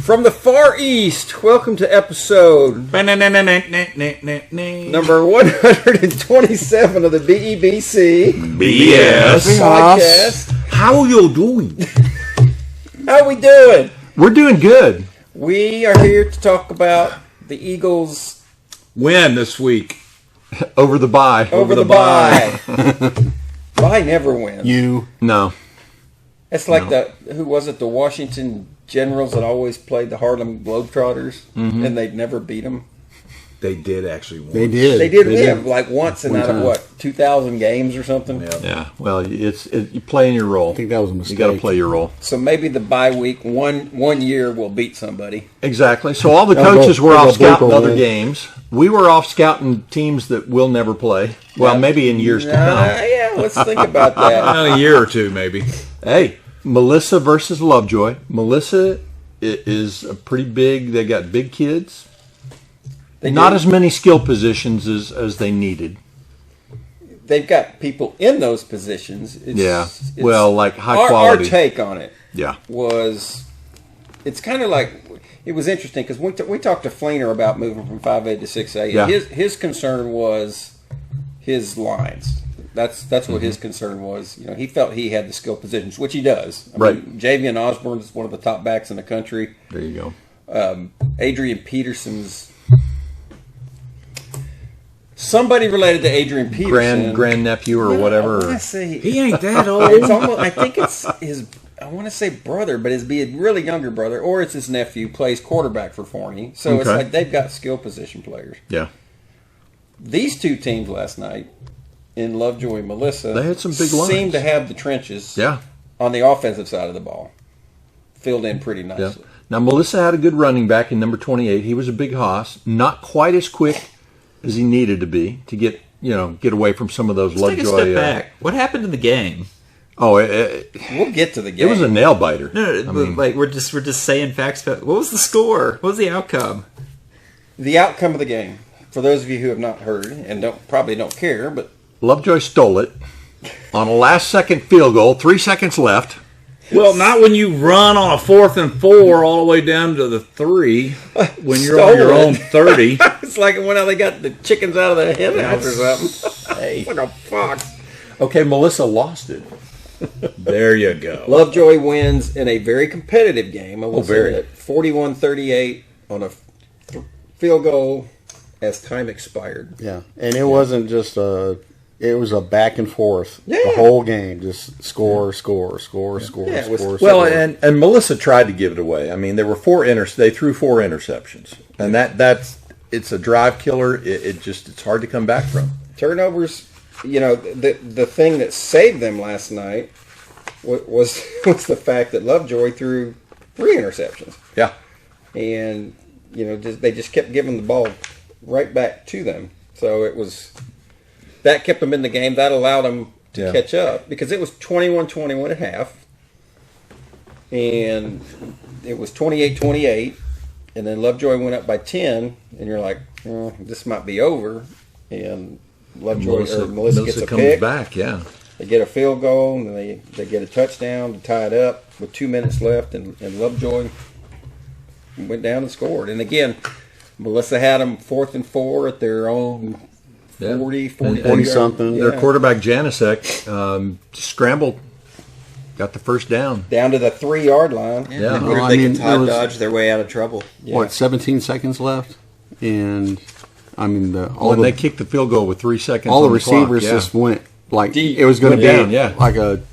From the Far East, welcome to episode number 127 of the BEBC BS Podcast. How are you doing? How are we doing? We're doing good. We are here to talk about the Eagles' win this week. Over the bye. Over the bye. Bye never wins. No. It's like who was it, the Washington Generals that always played the Harlem Globetrotters, and they'd never beat them. They did actually win. They did win like once in out of 2,000 games or something? Yeah. Well, you play in your role. I think that was a mistake. You got to play your role. So maybe the bye week, one year will beat somebody. Exactly. So all the coaches were off scouting other games. We were off scouting teams that we'll never play. Well, maybe in years to come. Yeah, let's think about that. A year or two, maybe. Hey, Melissa versus Lovejoy. Melissa is a pretty big. They got big kids. Not as many skill positions as they needed. They've got people in those positions. Like high quality. Our take on it was, it's kind of like, it was interesting because we talked to Fleener about moving from 5A to 6A. Yeah. His concern was his lines. That's what his concern was. You know, he felt he had the skill positions, which he does. I mean, Javian Osborne is one of the top backs in the country. There you go. Adrian Peterson's somebody related to Adrian Peterson, grandnephew or whatever. I want to say he ain't that old. It's almost, I think it's his. I want to say brother, but it'd be a really younger brother, or it's his nephew, plays quarterback for Forney. So it's like they've got skill position players. Yeah. These two teams last night, in Lovejoy and Melissa, they had some big lines. Seemed to have the trenches on the offensive side of the ball filled in pretty nicely. Yeah. Now, Melissa had a good running back in number 28. He was a big hoss, not quite as quick as he needed to be to get away from some of those Lovejoy. Take a step back. What happened in the game? Oh, we'll get to the game. It was a nail biter. No, like we're just saying facts. What was the score? What was the outcome? The outcome of the game, for those of you who have not heard and probably don't care, but Lovejoy stole it on a last-second field goal. 3 seconds left. Well, not when you run on a 4th and 4 all the way down to the 3 when you're on your own 30. It's like when they got the chickens out of the hen house or something. Hey. It's like a fox. Okay, Melissa lost it. There you go. Lovejoy wins in a very competitive game. I will say very. that 41-38 on a field goal as time expired. Yeah, and it wasn't just it was a back and forth the whole game. Just score. Well, and Melissa tried to give it away. I mean, there were they threw 4 interceptions, and that's it's a drive killer. It's hard to come back from. Turnovers. You know, the thing that saved them last night was the fact that Lovejoy threw 3 interceptions. Yeah, and they just kept giving the ball right back to them. So that kept them in the game. That allowed them to catch up because it was 21-21 at half, and it was 28-28, and then Lovejoy went up by 10, and you're like, this might be over, and Melissa gets a comes pick. Back, yeah. They get a field goal, and they get a touchdown to tie it up with 2 minutes left, and Lovejoy went down and scored. And again, Melissa had them 4th and 4 at their own 40 something. Yeah. Their quarterback Janicek scrambled, got the first down to the 3-yard line. Yeah. They can dodge their way out of trouble. What, 17 seconds left, and I mean they kicked the field goal with 3 seconds. All on the receivers clock, just went like deep. It was going to be down, like a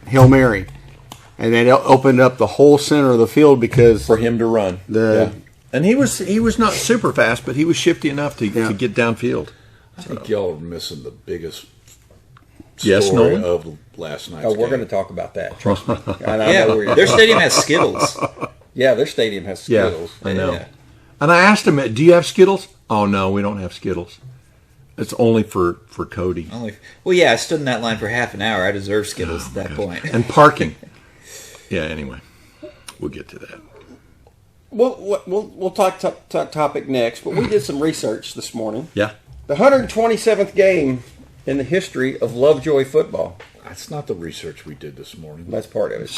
Hail Mary, and they opened up the whole center of the field because for him to run. And he was not super fast, but he was shifty enough to get downfield. I think y'all are missing the biggest Yes, story Nolan? of last night's Oh, we're game. going to talk about that. Trust me. I know where you're Their stadium has Skittles. Yeah, their stadium has Skittles. Yeah, I know. And I asked him, do you have Skittles? Oh, no, we don't have Skittles. It's only for Cody. Well, yeah, I stood in that line for half an hour. I deserve Skittles at that point. And parking. Yeah, anyway. We'll get to that. We'll talk topic next, but we did some research this morning. Yeah. The 127th game in the history of Lovejoy football. That's not the research we did this morning. That's part of it.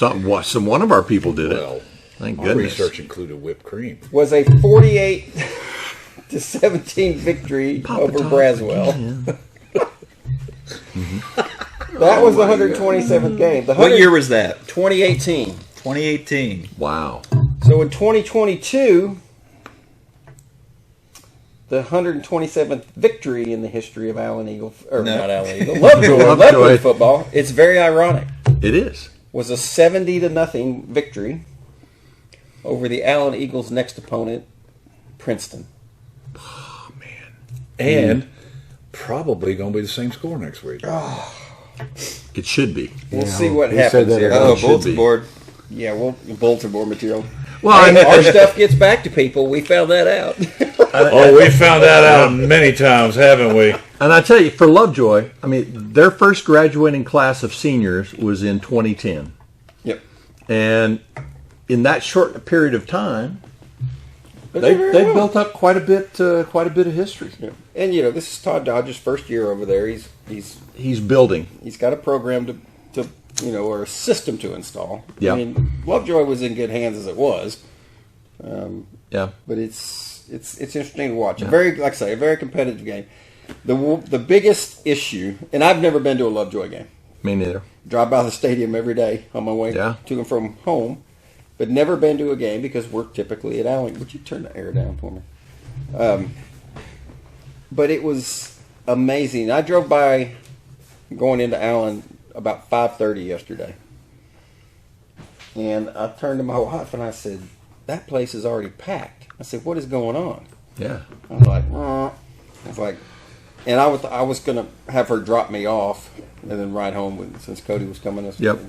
One of our people did it. Thank My goodness. research included whipped cream. Was a 48-17 victory over Braswell. That was the 127th game. What year was that? 2018. 2018. Wow. So in 2022, the 127th victory in the history of Allen Eagle, or No. not Allen Eagle, Lovejoy football. It's very ironic. It is. Was a 70-0 victory over the Allen Eagles' next opponent, Princeton. And probably going to be the same score next week. It should be. We'll see what he said happens that here. about- Oh, should bulletin be. board. Yeah, well, bulletin board material. Well, Hey, our stuff gets back to people. We found that out. Oh, we found that out many times, haven't we? and I tell you, for Lovejoy, I mean, their first graduating class of seniors was in 2010. Yep. And in that short period of time, But they've they're very well. built up quite a bit of history. Yeah. And this is Todd Dodge's first year over there. He's building. He's got a program to or a system to install. Yeah. I mean, Lovejoy was in good hands as it was. Yeah. But it's interesting to watch. A very, like I say, a very competitive game. The biggest issue, and I've never been to a Lovejoy game. Me neither. Drive by the stadium every day on my way Yeah. to and from home, but never been to a game because we're typically at Allen. Would you turn the air down for me? But it was amazing. I drove by going into Allen about 5:30 yesterday, and I turned to my wife and I said, "That place is already packed." I said, "What is going on?" Yeah. I was like, and I was gonna have her drop me off and then ride home since Cody was coming. Yep.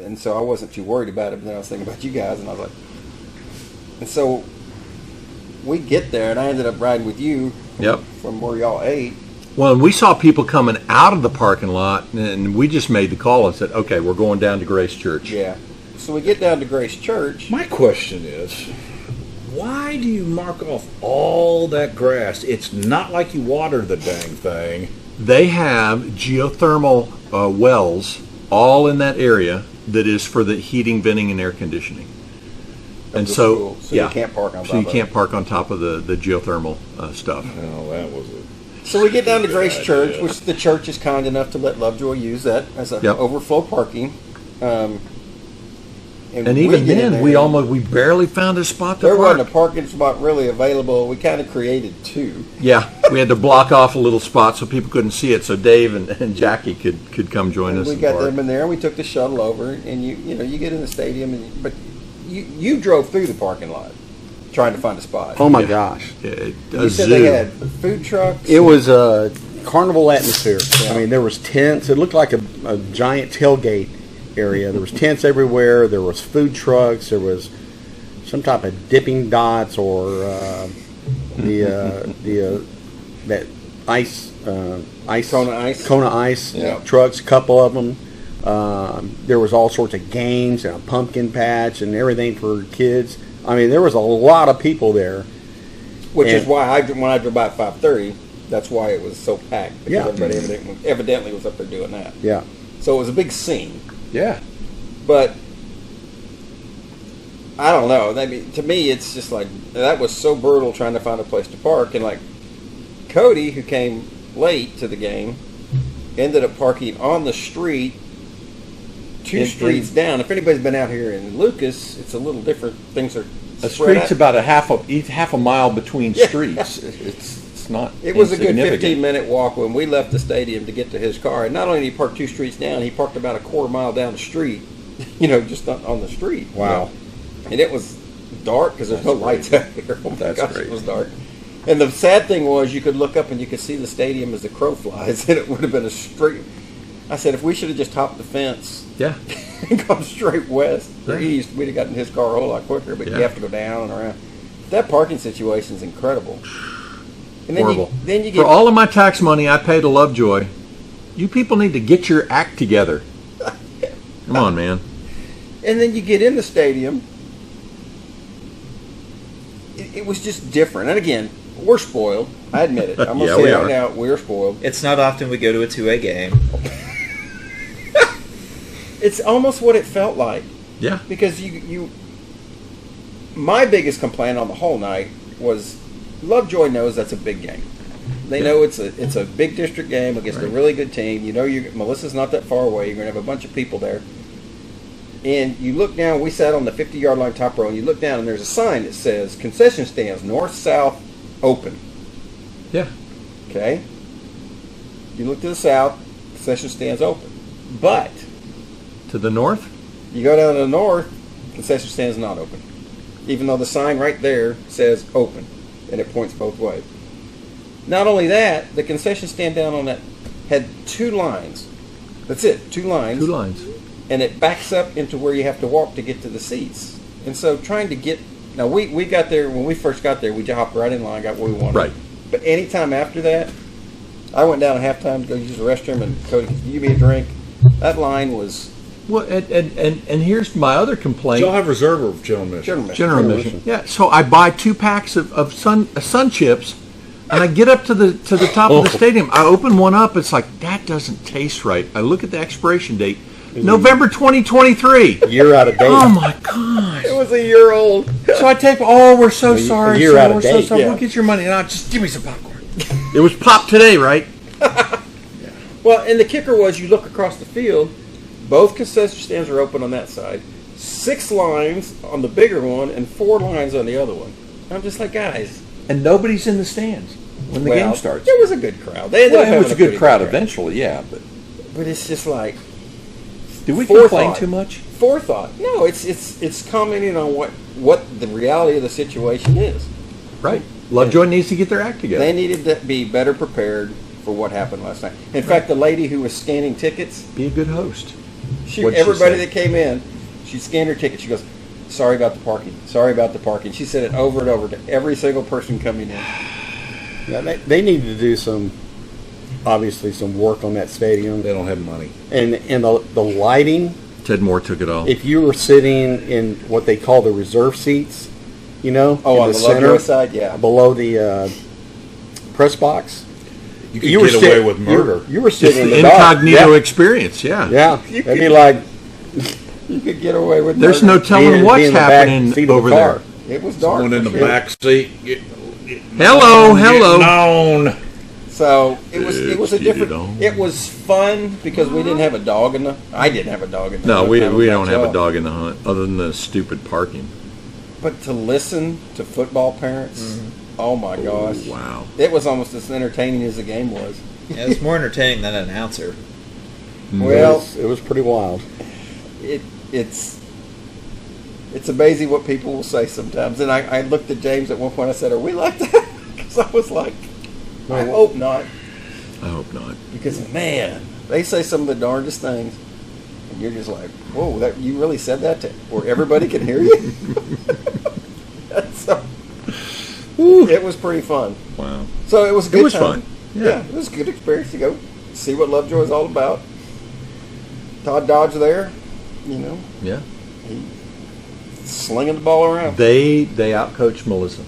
And so I wasn't too worried about it. But then I was thinking about you guys, and I was like, and so we get there, and I ended up riding with you. Yep. From where y'all ate. Well, and we saw people coming out of the parking lot, and we just made the call and said, okay, we're going down to Grace Church. Yeah. So we get down to Grace Church. My question is, why do you mark off all that grass? It's not like you water the dang thing. They have geothermal wells all in that area that is for the heating, venting, and air conditioning. And the so, school. So yeah, you can't park on top so you of can't it. park on top of the geothermal stuff. Oh, that was it. So we get down to Grace Church, which the church is kind enough to let Lovejoy use that as a Yep. overflow parking. And we even get in then, there, we barely found a spot to there park. wasn't a parking spot really available. We kind of created two. Yeah, we had to block off a little spot so people couldn't see it, so Dave and Jackie could come join And us. we and got park. them in there, and we took the shuttle over, and you get in the stadium, but you drove through the parking lot trying to find a spot. Oh my gosh! A You said zoo. they had food trucks. It was a carnival atmosphere. I mean, there was tents. It looked like a giant tailgate area. There was tents everywhere. There was food trucks. There was some type of Dipping Dots or that ice Kona Ice. Ice trucks. A couple of them. There was all sorts of games and a pumpkin patch and everything for kids. I mean, there was a lot of people there. Which is And- why when I drove by at 5:30, that's why it was so packed. Because Yeah. everybody evidently was up there doing that. Yeah. So it was a big scene. Yeah. But I don't know. I mean, to me, it's just like that was so brutal trying to find a place to park. And like Cody, who came late to the game, ended up parking on the street, two streets down. If anybody's been out here in Lucas, it's a little different. Things are A spread street's out. about half a mile between Yeah. streets. It's not. It was a good insignificant. 15-minute walk when we left the stadium to get to his car. And not only did he park 2 streets down, he parked about a quarter mile down the street, just on the street. Wow. And it was dark because there's no lights out here. Oh my That's gosh, great. it was dark. And the sad thing was you could look up and you could see the stadium as the crow flies, and it would have been a straight. I said, if we should have just hopped the fence Yeah. and gone straight west or Yeah. east, we'd have gotten his car a whole lot quicker, but Yeah. you have to go down and around. That parking situation is incredible. And Horrible. Then you For get all of my tax money I pay to Lovejoy, you people need to get your act together. Come on, man. And then you get in the stadium. It was just different. And again, we're spoiled. I admit it. I'm going to Yeah, say we it are. right now. We're spoiled. It's not often we go to a 2A game. It's almost what it felt like. Yeah. Because you my biggest complaint on the whole night was Lovejoy knows that's a big game. They know it's a big district game against a really good team. You know, Melissa's not that far away. You're going to have a bunch of people there. And you look down, we sat on the 50-yard line top row, and you look down, and there's a sign that says, concession stands, north-south, open. Yeah. Okay? You look to the south, concession stands open. But To the north? you go down to the north, concession stands not open. Even though the sign right there says open, and it points both ways. Not only that, the concession stand down on that had 2 lines. That's it, 2 lines. 2 lines. And it backs up into where you have to walk to get to the seats. And so trying to get... Now, we got there, when we first got there, we hopped right in line, got what we wanted. Right. But any time after that, I went down at halftime to go use the restroom, and Cody, can you give me a drink? That line was... Well, and here's my other complaint. Do y'all have reserve or general admission? General admission. Yeah. So I buy 2 packs of sun chips, and I get up to the top of the stadium. I open one up. It's like, that doesn't taste right. I look at the expiration date, November 2023. Year out of date. Oh my gosh. It was a year old. So I take. Oh, we're so sorry. year out of We're so date, sorry. yeah. We'll get your money. And I'll just give me some popcorn. It was pop today, right? Well, and the kicker was you look across the field, both concession stands are open on that side, 6 lines on the bigger one, and 4 lines on the other one. I'm just like, guys. And nobody's in the stands when the game starts. It was a good crowd. They ended up Well, it having was a pretty good crowd eventually, yeah. But it's just like Do we forethought. complain too much? Forethought. No, it's commenting on what the reality of the situation is. Right. Lovejoy needs to get their act together. They needed to be better prepared for what happened last night. In fact, the lady who was scanning tickets, Be a good host. What'd she everybody say? that came in, she scanned her ticket. She goes, "Sorry about the parking. Sorry about the parking." She said it over and over to every single person coming in. Yeah, they need to do obviously some work on that stadium. They don't have money. And the lighting, Ted Moore took it all. if you were sitting in what they call the reserve seats, Oh, in on the Lovejoy side, yeah. below the press box, You could get away with murder. You were It's sitting in the the dark. incognito Yeah. experience, yeah. Yeah, that'd be like You could get away with There's murder. no telling being what's in the back happening seat of the over car. there. It was dark. Someone in for the sure. back seat. Hello, hello. Known. So it was a Let's get different. it on. It was fun because we didn't have a dog in the. I didn't have a dog in the. No, we hunt. don't have a dog in the hunt other than the stupid parking. But to listen to football parents, oh my gosh, Wow. it was almost as entertaining as the game was. Yeah, it's more entertaining than an announcer. Well, it was pretty wild. it's amazing what people will say sometimes. And I looked at James at one point. I said, "Are we like that?" Because I was like, "I hope not." I hope not. Because man, they say some of the darndest things, and you're just like, "Whoa, that you really said that to where everybody can hear you." So, it was pretty fun. Wow. So it was a good. It was time. fun. Yeah, it was a good experience to go see what Lovejoy is all about. Todd Dodge there, Yeah. slinging the ball around. They outcoached Melissa.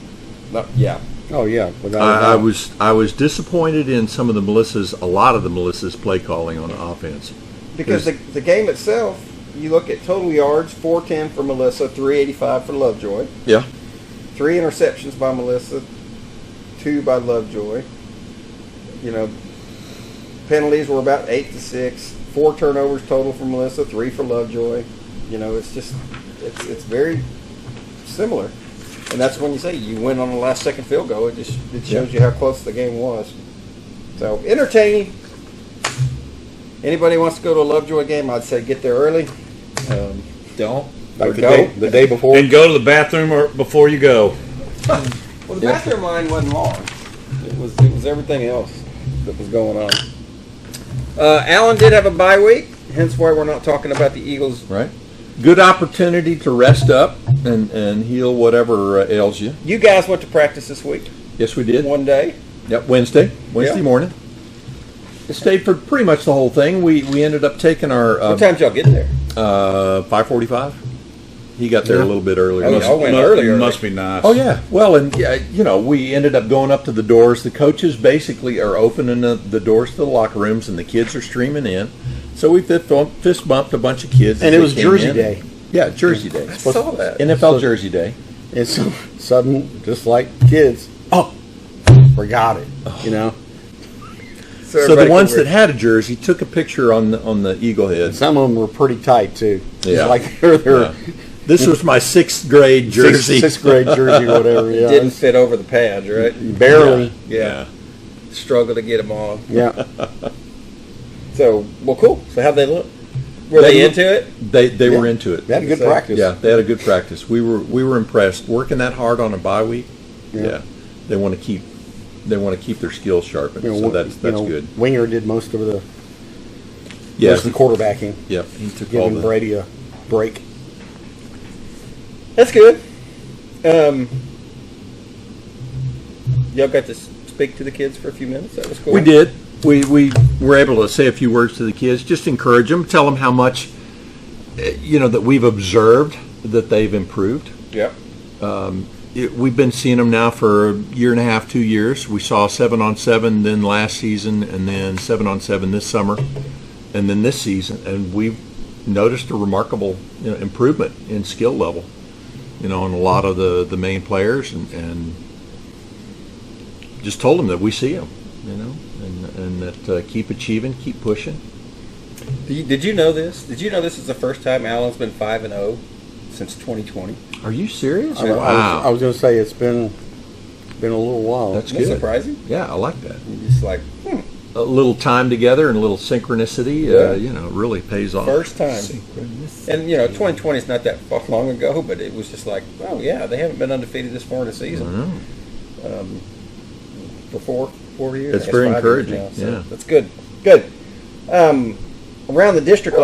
No, yeah. Oh yeah, without a I doubt. was disappointed in some of a lot of the Melissa's play calling on offense. Because the game itself, you look at total yards, 410 for Melissa, 385 for Lovejoy. Yeah. 3 interceptions by Melissa, 2 by Lovejoy. Penalties were about 8 to 6. 4 turnovers total for Melissa, 3 for Lovejoy. It's just, it's very similar. And that's when you say you win on the last second field goal. It shows you how close the game was. So entertaining. Anybody wants to go to a Lovejoy game, I'd say get there early. Don't. Like go. the day before. And go to the bathroom or before you go. Well, the bathroom line wasn't long. It was everything else that was going on. Allen did have a bye week, hence why we're not talking about the Eagles. Right. Good opportunity to rest up and heal whatever ails you. You guys went to practice this week, Yes, we did. one day. Yep, Wednesday Yeah. morning. It stayed for pretty much the whole thing. We ended up taking our What time did y'all get there? 5:45. He got there a little bit earlier. Oh, y'all went earlier. Must be nice. Oh yeah. Well, and we ended up going up to the doors. The coaches basically are opening the doors to the locker rooms, and the kids are streaming in. So we fist bumped a bunch of kids, And as it they was came Jersey in. Day. Yeah, Jersey Day. I saw that. NFL Jersey Day. And so sudden, just like kids, forgot it. You know. So the ones that had a jersey took a picture on the eagle head. Some of them were pretty tight too. Yeah. It's like they're This was my 6th grade jersey. Sixth grade jersey, whatever. Yeah. Didn't fit over the pads, right? Barely. Yeah. Struggle to get them on. Yeah. So, well, cool. So how'd they look? Were they into it? They were into it. They had a good practice. Yeah, they had a good practice. We were impressed. Working that hard on a bye week. Yeah. They want to keep their skills sharpened. So that's good. Winger did most of the quarterbacking. Yeah, he took all giving Brady a break. That's good. Y'all got to speak to the kids for a few minutes. That was cool. We did. We were able to say a few words to the kids, just encourage them, tell them how much, that we've observed that they've improved. Yep. We've been seeing them now for a year and a half, 2 years. We saw 7-on-7 then last season, and then 7-on-7 this summer, and then this season, and we've noticed a remarkable improvement in skill level, on a lot of the main players, and just told them that we see them, and that keep achieving, keep pushing. Did you know this? Did you know this is the first time Allen's been 5-0 since 2020? Are you serious? Wow. I was going to say it's been a little while. That's Isn't that good. surprising? Yeah, I like that. You're just like, A little time together and a little synchronicity, really pays off. First time. And, 2020 is not that long ago, but it was just like, oh, yeah, they haven't been undefeated this far in the season. For 4 years. It's very 5 encouraging. years now, so Yeah. that's good. Good. Around the district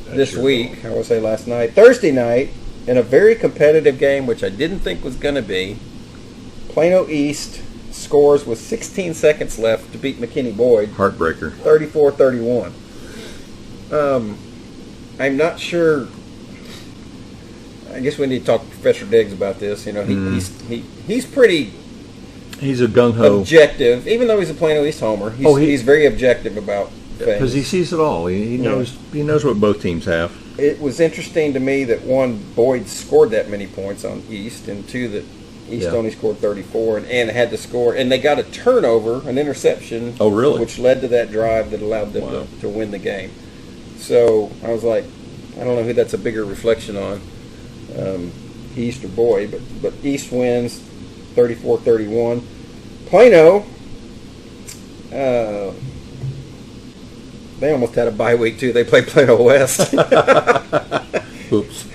this week, I would say last night, Thursday night, in a very competitive game, which I didn't think was going to be, Plano East scores with 16 seconds left to beat McKinney Boyd. Heartbreaker. 34-31. I'm not sure. I guess we need to talk to Professor Diggs about this. He's pretty He's a gung-ho. objective, even though he's a Plano East homer. He's very objective about because he sees it all. He knows what both teams have. It was interesting to me that one, Boyd scored that many points on East, and two, that East only scored 34 and had to score, and they got a turnover, an interception. Oh, really? Which led to that drive that allowed them to win the game. So I was like, I don't know who that's a bigger reflection on, East or Boyd, but East wins 34-31. Plano, they almost had a bye week too. They played Plano West. Oops.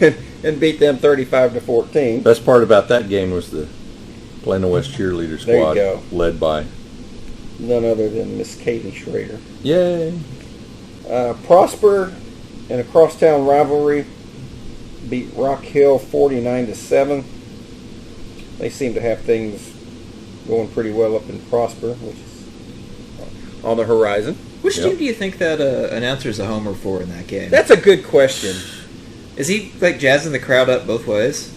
and beat them 35-14. Best part about that game was the Plano West cheerleader squad, There you go. led by None other than Miss Katie Schrader. Yay. Prosper, in a crosstown rivalry, beat Rock Hill 49-7. They seem to have things going pretty well up in Prosper, which is on the horizon. Which team do you think that announcer's a homer for in that game? That's a good question. Is he like jazzing the crowd up both ways?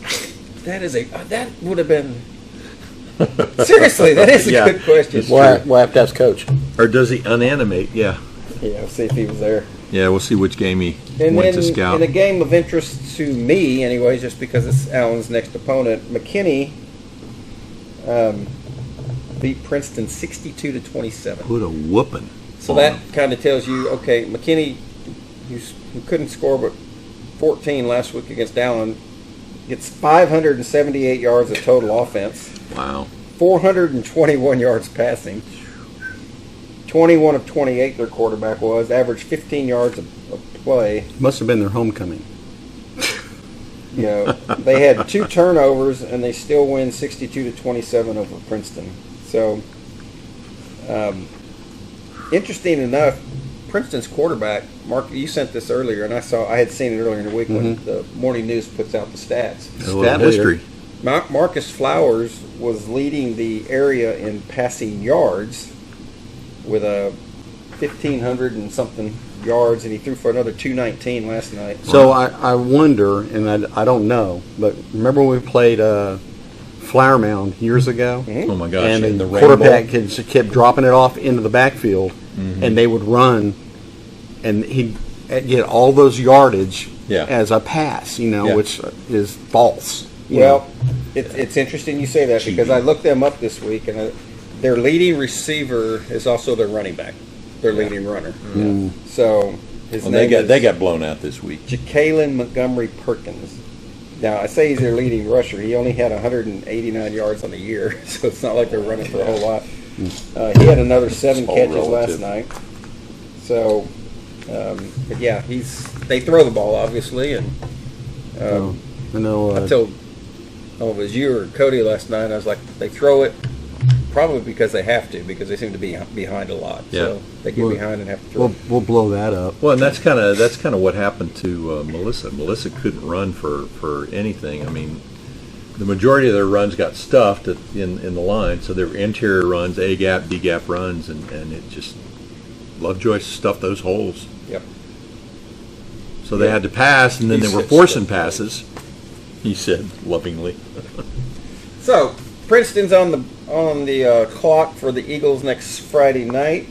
That would have been seriously. That is a good question. We'll have to ask Coach. Or does he unanimate? Yeah. Yeah, we'll see if he was there. Yeah, we'll see which game he And went then to scout. in a game of interest to me, anyways, just because it's Allen's next opponent, McKinney beat Princeton 62-27. Put a whooping. So that kind of tells you, okay, McKinney, who couldn't score but 14 last week against Allen, gets 578 yards of total offense. Wow. 421 yards passing. 21 of 28 their quarterback was. Averaged 15 yards of play. Must have been their homecoming. They had 2 turnovers, and they still win 62-27 over Princeton. So, interesting enough, Princeton's quarterback, Mark, you sent this earlier, and I had seen it earlier in the week when the Morning News puts out the stats. A little history. Marcus Flowers was leading the area in passing yards with a 1,500 and something yards, and he threw for another 219 last night. So I wonder, and I don't know, but remember when we played Flower Mound years ago? Oh my gosh. And the quarterback kept dropping it off into the backfield, and they would run, and he'd get all those yardage as a pass, which is false. Well, it's interesting you say that because I looked them up this week, and their leading receiver is also their running back, their leading runner. So his name they got blown out this week. Jacqueline Montgomery Perkins. Now, I say he's their leading rusher. He only had 189 yards on the year, so it's not like they're running for a whole lot. He had another 7 catches last night. So, but yeah, they throw the ball, obviously. And I know. I told, it was you or Cody last night, I was like, they throw it probably because they have to, because they seem to be behind a lot. Yeah. So they get behind and have to throw. We'll blow that up. Well, and that's kind of what happened to Melissa. Melissa couldn't run for anything. I mean, the majority of their runs got stuffed in the line, so they were interior runs, A gap, B gap runs, and it just Lovejoy stuffed those holes. Yep. So they had to pass, and then they were forcing passes. He said lovingly. So Princeton's on the clock for the Eagles next Friday night.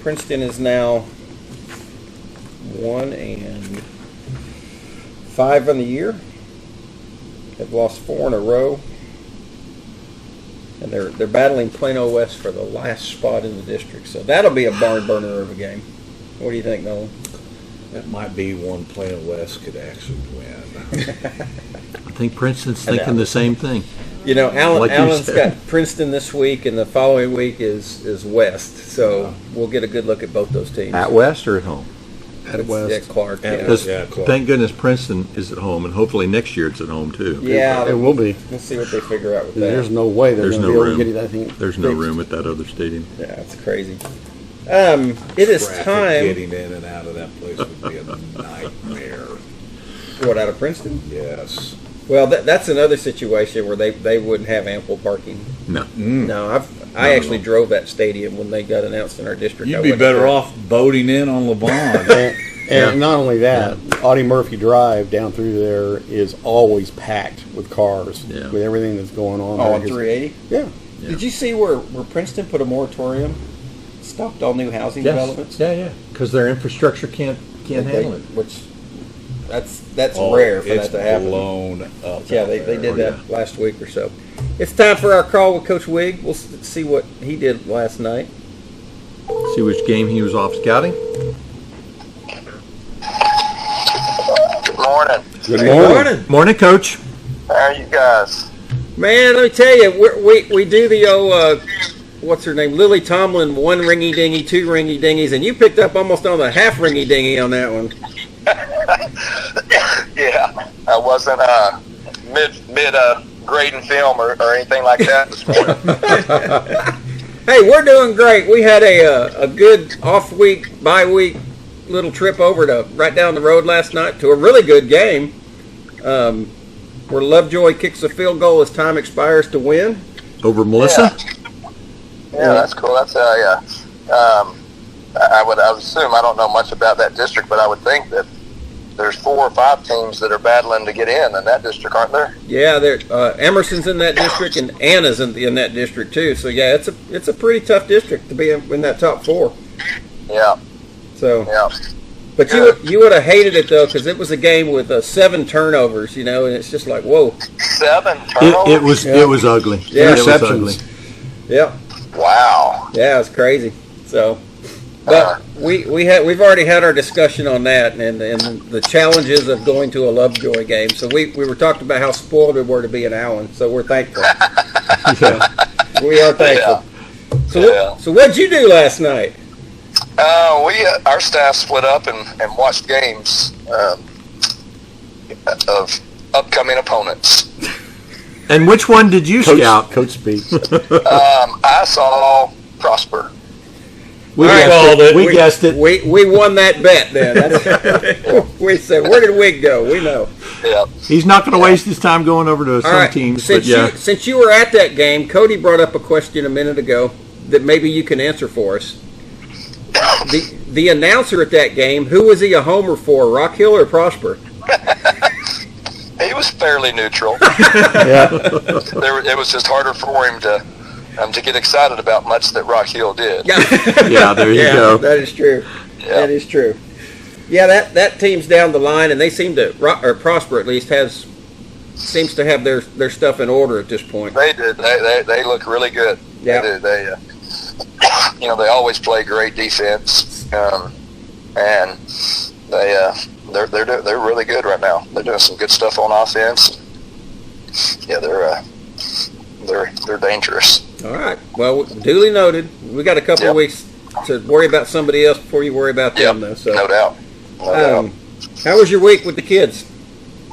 Princeton is now 1-5 on the year. They've lost 4 in a row, and they're battling Plano West for the last spot in the district. So that'll be a barn burner of a game. What do you think, Nolan? That might be one Plano West could actually win. I think Princeton's thinking the same thing. You know, Allen's said. got Princeton this week, and the following week is West. So we'll get a good look at both those teams. At West or at home? At West. Yeah, Clark. Yeah. Because Clark. thank goodness Princeton is at home, and hopefully next year it's at home too. Yeah, It will be. We'll see what they figure out with that. There's no way they're There's going to no be able to room. get it. I think There's no fixed. room at that other stadium. Yeah, it's crazy. It is Traffic time. Getting in and out of that place would be a nightmare. What, out of Princeton? Yes. Well, that's another situation where they wouldn't have ample parking. No. No, I actually drove that stadium when they got announced in our district. I You'd be went better there. off boating in on LeBron. And not only that, Audie Murphy Drive down through there is always packed with cars, Yeah. with everything that's going on. Oh, there. on 380? Yeah. Did you see where Princeton put a moratorium, stopped all new housing developments? Yeah. Because their infrastructure can't handle it. Which that's Oh, rare for it's that to happen. blown up. Yeah, they did that last week or so. It's time for our call with Coach Wig. We'll see what he did last night. See which game he was off scouting. Good morning. Good morning. Morning, Coach. How are you guys? Man, let me tell you, we do the what's her name, Lily Tomlin, 1 ringy dingy, 2 ringy dingies, and you picked up almost on the half ringy dingy on that one. Yeah, I wasn't mid grading film or anything like that this morning. Hey, we're doing great. We had a good off week, bye week little trip over to right down the road last night to a really good game, where Lovejoy kicks a field goal as time expires to win. Over Melissa? Yeah, that's cool. That's I would assume, I don't know much about that district, but I would think that there's 4 or 5 teams that are battling to get in that district, aren't there? Yeah, Emerson's in that district, and Anna's in that district too. So yeah, it's a pretty tough district to be in that top 4. Yeah. So, Yeah. but you would have hated it though, because it was a game with 7 turnovers, and it's just like whoa. 7 turnovers? It was ugly. Yeah. It was ugly. Yeah, Wow. yeah, it's crazy. So, but we've already had our discussion on that and the challenges of going to a Lovejoy game. So we were talking about how spoiled we were to be in Allen. So we're thankful. So, we are thankful. So what'd you do last night? Our staff split up and watched games of upcoming opponents. And which one did you scout? Coach speaks. I saw Prosper. We All right. We guessed it. We won that bet then. We said, where did Wig go? We know. Yeah. He's not going to waste his time going over to All some right. teams. But Since you were at that game, Cody brought up a question a minute ago that maybe you can answer for us. The announcer at that game, who was he a homer for, Rock Hill or Prosper? He was fairly neutral. Yeah. It was just harder for him to get excited about much that Rock Hill did. yeah, there you go. That is true. Yeah. That is true. Yeah, that team's down the line, and they seem to, or Prosper at least seems to have their stuff in order at this point. They did. They look really good. Yeah. They did. They they always play great defense, and they're really good right now. They're doing some good stuff on offense. Yeah, they're dangerous. All right. Well, duly noted. We got a couple of weeks to worry about somebody else before you worry about them, though. So no doubt. How was your week with the kids?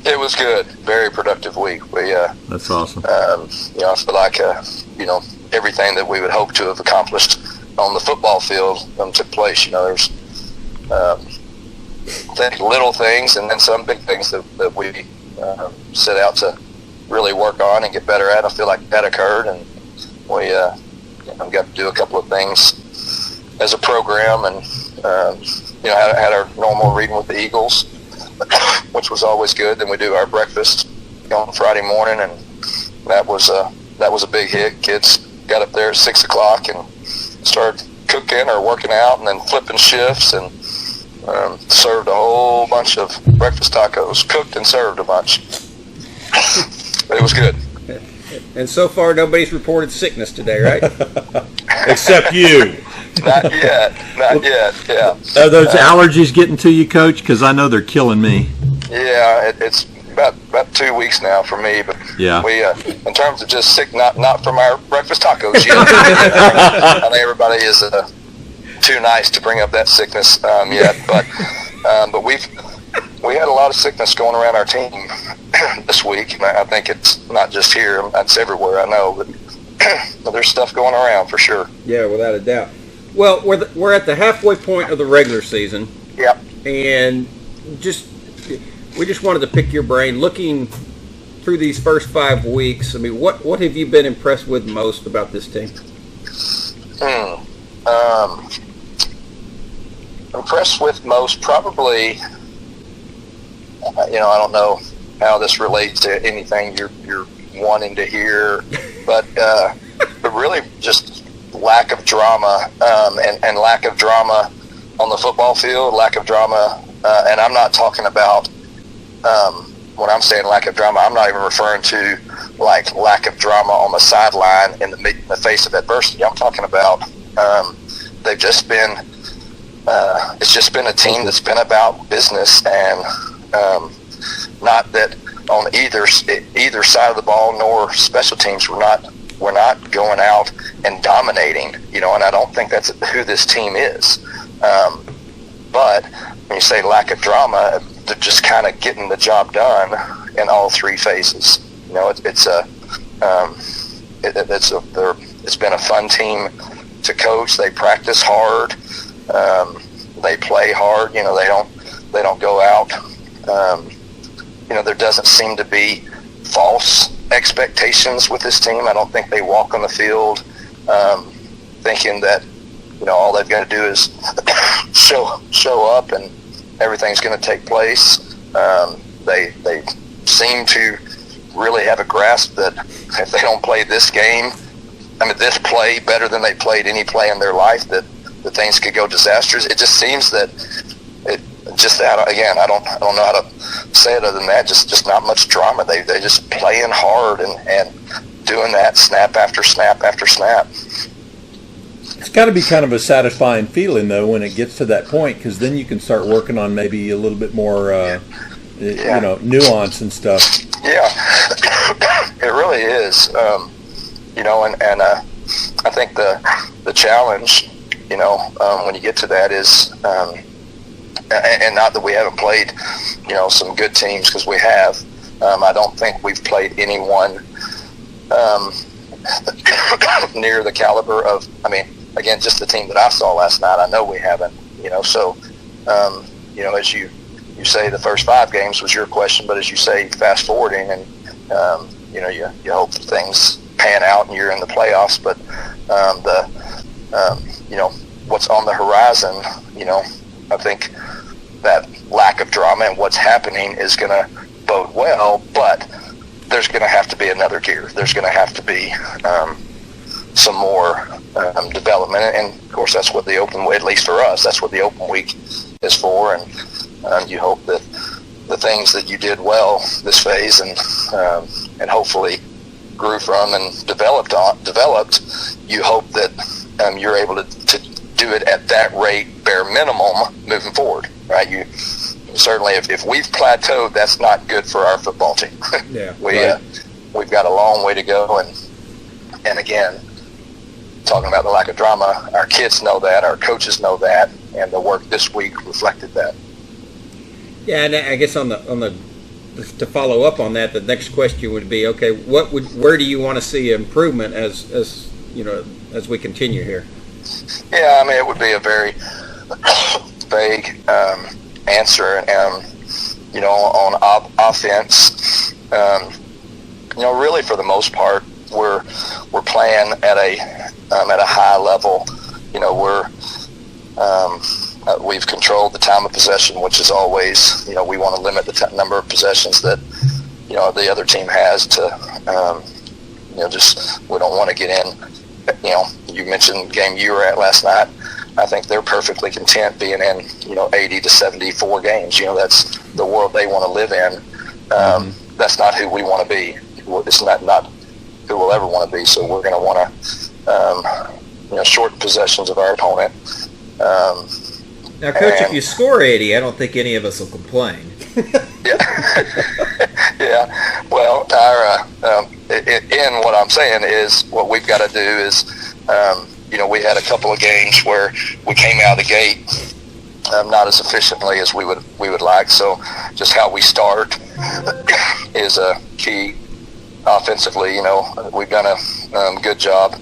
It was good. Very productive week. We That's awesome. I feel like everything that we would hope to have accomplished on the football field took place. There's little things and then some big things that we set out to really work on and get better at. I feel like that occurred, and we got to do a couple of things as a program, and had our normal reading with the Eagles, which was always good. Then we do our breakfast on Friday morning, and that was a big hit. Kids got up there at 6 o'clock and started cooking or working out, and then flipping shifts, and served a whole bunch of breakfast tacos. Cooked and served a bunch. It was good. And so far, nobody's reported sickness today, right? Except you. Not yet. Yeah. Are those allergies getting to you, Coach? Because I know they're killing me. Yeah, it's about 2 weeks now for me. But yeah, we in terms of just sick, not from our breakfast tacos yet. I think everybody is too nice to bring up that sickness yet. But we had a lot of sickness going around our team this week. And I think it's not just here; it's everywhere. I know, but there's stuff going around for sure. Yeah, without a doubt. Well, we're at the halfway point of the regular season. Yep. And we just wanted to pick your brain. Looking through these first 5 weeks, I mean, what have you been impressed with most about this team? Impressed with most, probably. I don't know how this relates to anything you're wanting to hear, but really just lack of drama and lack of drama on the football field, lack of drama, and I'm not talking about when I'm saying lack of drama, I'm not even referring to like lack of drama on the sideline in the face of adversity. I'm talking about they've just been it's just been a team that's been about business, and not that on either side of the ball nor special teams we're not going out and dominating, and I don't think that's who this team is. But when you say lack of drama, they're just kind of getting the job done in all three phases. It's been a fun team to coach. They practice hard. They play hard. They don't go out. There doesn't seem to be false expectations with this team. I don't think they walk on the field thinking that all they've got to do is show up and everything's going to take place. They seem to really have a grasp that if they don't play this game, this play better than they played any play in their life, that things could go disastrous. It just seems that I don't know how to say it other than that. Just not much drama. They just playing hard and doing that snap after snap after snap. It's got to be kind of a satisfying feeling, though, when it gets to that point, because then you can start working on maybe a little bit more, nuance and stuff. Yeah, it really is. And I think the challenge, when you get to that is, and not that we haven't played, some good teams, because we have. I don't think we've played anyone near the caliber of, again, just the team that I saw last night. I know we haven't, so, as you say, the first 5 games was your question, but as you say, fast forwarding and, you hope that things pan out and you're in the playoffs, but what's on the horizon, I think that lack of drama and what's happening is going to bode well, but there's going to have to be another gear. There's going to have to be some more development, and of course that's what the open, at least for us, that's what the open week is for. And You hope that the things that you did well this phase and hopefully grew from and developed, you hope that you're able to do it at that rate, bare minimum, moving forward, right? You certainly, if we've plateaued, that's not good for our football team. Yeah, we've got a long way to go, and again, talking about the lack of drama, our kids know that, our coaches know that, and the work this week reflected that. Yeah, and I guess to follow up on that, the next question would be, okay, where do you want to see improvement as you know, as we continue here? Yeah, I mean, it would be a very vague answer, you know, on offense. You know, really for the most part, we're playing at a high level. You know, we've controlled the time of possession, which is always, you know, we want to limit the number of possessions that, you know, the other team has to, you know, just, we don't want to get in. You know, you mentioned the game you were at last night. I think they're perfectly content being in, you know, 80 to 74 games. You know, that's the world they want to live in. That's not who we want to be. It's not who we'll ever want to be. So we're going to want to, you know, shorten possessions of our opponent. Now, Coach, if you score 80, I don't think any of us will complain. Yeah. Well, in what I'm saying is what we've got to do is, you know, we had a couple of games where we came out of the gate not as efficiently as we would like. So just how we start is a key offensively. You know, we've done a good job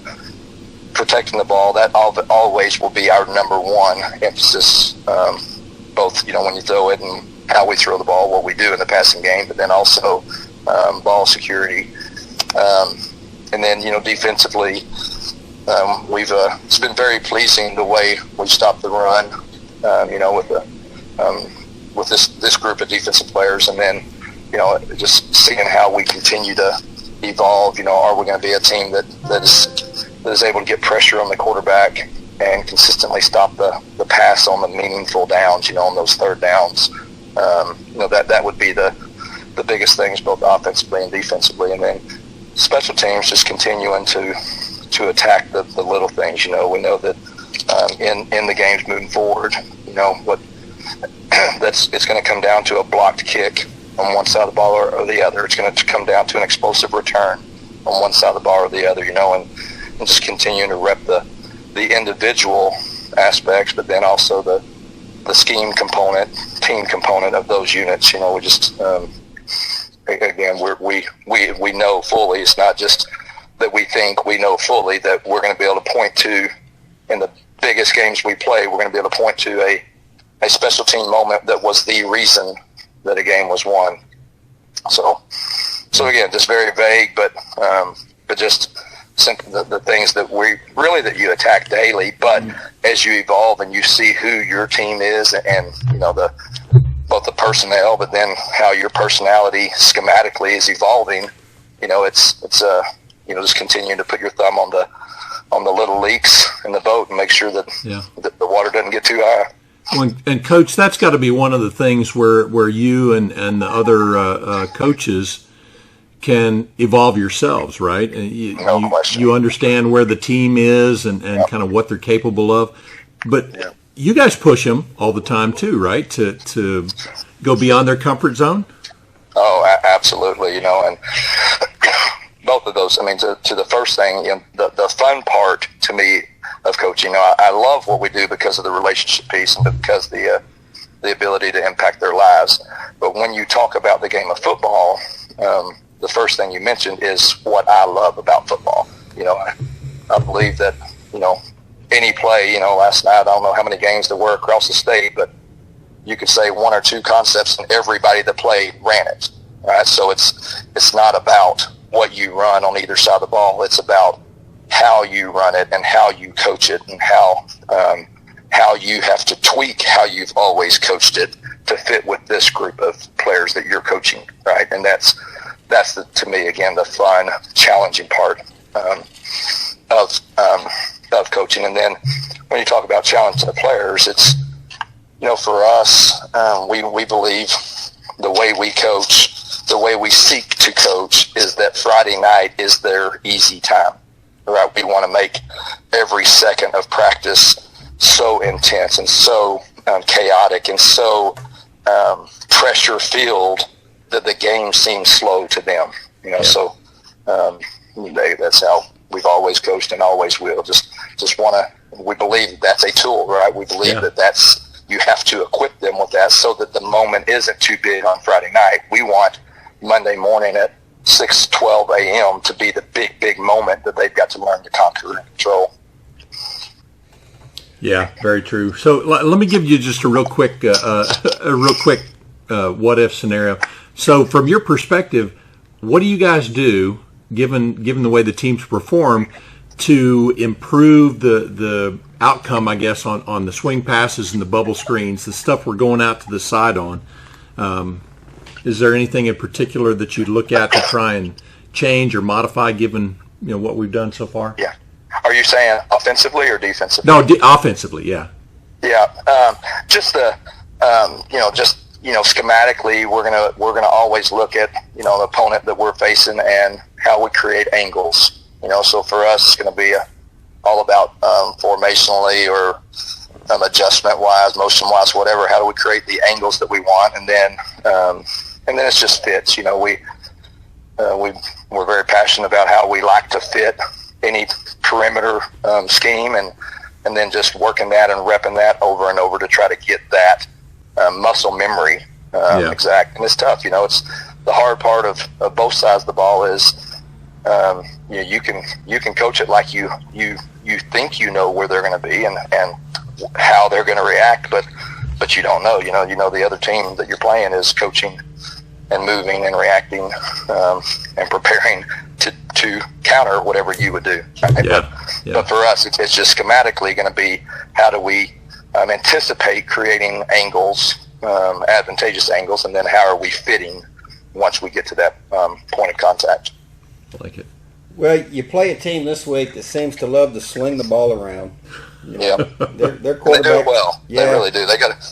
protecting the ball. That always will be our number one emphasis, both, you know, when you throw it and how we throw the ball, what we do in the passing game, but then also ball security. And then, you know, defensively, it's been very pleasing the way we stopped the run, you know, with this group of defensive players, and then, you know, just seeing how we continue to evolve. You know, are we going to be a team that is able to get pressure on the quarterback and consistently stop the pass on the meaningful downs, you know, on those third downs. You know, that would be the biggest things, both offensively and defensively. And then special teams, just continuing to attack the little things. You know, we know that in the games moving forward, you know, it's going to come down to a blocked kick on one side of the ball or the other. It's going to come down to an explosive return on one side of the ball or the other, you know, and just continuing to rep the individual aspects, but then also the scheme component, team component of those units. You know, we just again, we know fully. It's not just that we think, we know fully that we're going to be able to point to, in the biggest games we play, we're going to be able to point to a special team moment that was the reason that a game was won. So again, just very vague, but just the things that that you attack daily. But as you evolve and you see who your team is, and you know, both the personnel, but then how your personality schematically is evolving, you know, it's you know, just continuing to put your thumb on the little leaks in the boat and make sure that the water doesn't get too high. And Coach, that's got to be one of the things where you and the other coaches can evolve yourselves, right? And no question. You understand where the team is and kind of what they're capable of. But you guys push them all the time too, right? To go beyond their comfort zone? Oh, absolutely. You know, and both of those, I mean, to the first thing, you know, the fun part to me of coaching, you know, I love what we do because of the relationship piece and because the ability to impact their lives. But when you talk about the game of football, the first thing you mentioned is what I love about football. You know, I believe that, you know, any play, you know, last night, I don't know how many games there were across the state, but you could say one or two concepts and everybody that played ran it. Right? So it's not about what you run on either side of the ball. It's about how you run it and how you coach it and how you have to tweak how you've always coached it to fit with this group of players that you're coaching, right? And that's to me, again, the fun, challenging part of coaching. And then when you talk about challenging the players, it's, for us, we believe the way we coach, the way we seek to coach, is that Friday night is their easy time, right? We want to make every second of practice so intense and so chaotic and so pressure filled that the game seems slow to them. So that's how we've always coached and always will. Just want to. We believe that's a tool, right? We believe that you have to equip them with that so that the moment isn't too big on Friday night. We want Monday morning at 6:12 a.m. to be the big moment that they've got to learn to conquer and control. Yeah, very true. So let me give you just a real quick what if scenario. So from your perspective, what do you guys do, given the way the teams perform, to improve the outcome, I guess, on the swing passes and the bubble screens, the stuff we're going out to the side on? Is there anything in particular that you look at to try and change or modify, given what we've done so far? Yeah. Are you saying offensively or defensively? No, offensively. Yeah. Yeah. Schematically, we're gonna always look at the opponent that we're facing and how we create angles. So for us, it's going to be all about formationally or adjustment wise, motion wise, whatever. How do we create the angles that we want, and then it's just fits. We're very passionate about how we like to fit any perimeter scheme, and then just working that and repping that over and over to try to get that muscle memory exact. And it's tough. It's the hard part of both sides of the ball is you can coach it like you think where they're going to be and how they're going to react, but you don't know. The other team that you're playing is coaching and moving and reacting and preparing to counter whatever you would do. Right? But for us, it's just schematically going to be how do we anticipate creating angles, advantageous angles, and then how are we fitting once we get to that point of contact. I like it. Well, you play a team this week that seems to love to sling the ball around. Yeah, their quarterback. They do it well. Yeah. They really do.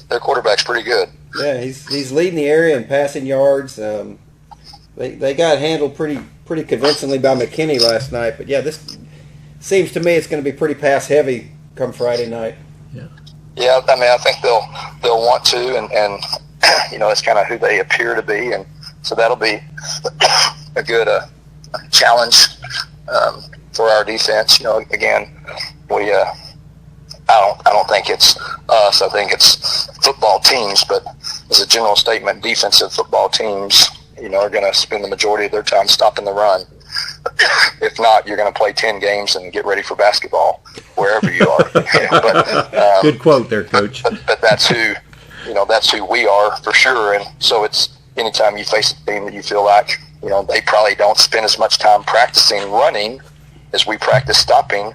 Their quarterback's pretty good. Yeah, he's leading the area in passing yards. They got handled pretty convincingly by McKinney last night. But yeah, this seems to me it's going to be pretty pass heavy come Friday night. Yeah, I think they'll want to, and it's kind of who they appear to be, and so that'll be a good challenge for our defense. Again, we I don't think it's us. I think it's football teams, but as a general statement, defensive football teams, are going to spend the majority of their time stopping the run. If not, you're going to play 10 games and get ready for basketball wherever you are. Good quote there, Coach. But that's who we are for sure. And so it's anytime you face a team that you feel like, they probably don't spend as much time practicing running as we practice stopping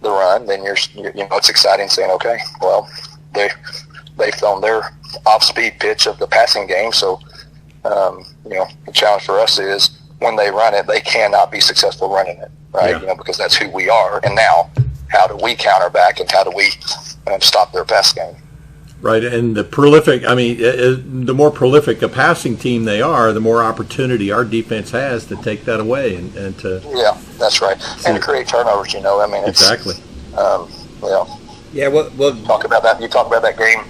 the run, then it's exciting saying, okay, well, they've thrown their off-speed pitch of the passing game. So, the challenge for us is when they run it, they cannot be successful running it, right? Yeah. Because that's who we are. And now, how do we counter back and how do we stop their pass game? Right, and the more prolific a passing team they are, the more opportunity our defense has to take that away and to. Yeah, that's right, and to create turnovers. Exactly. Yeah, we'll talk about that. You talked about that game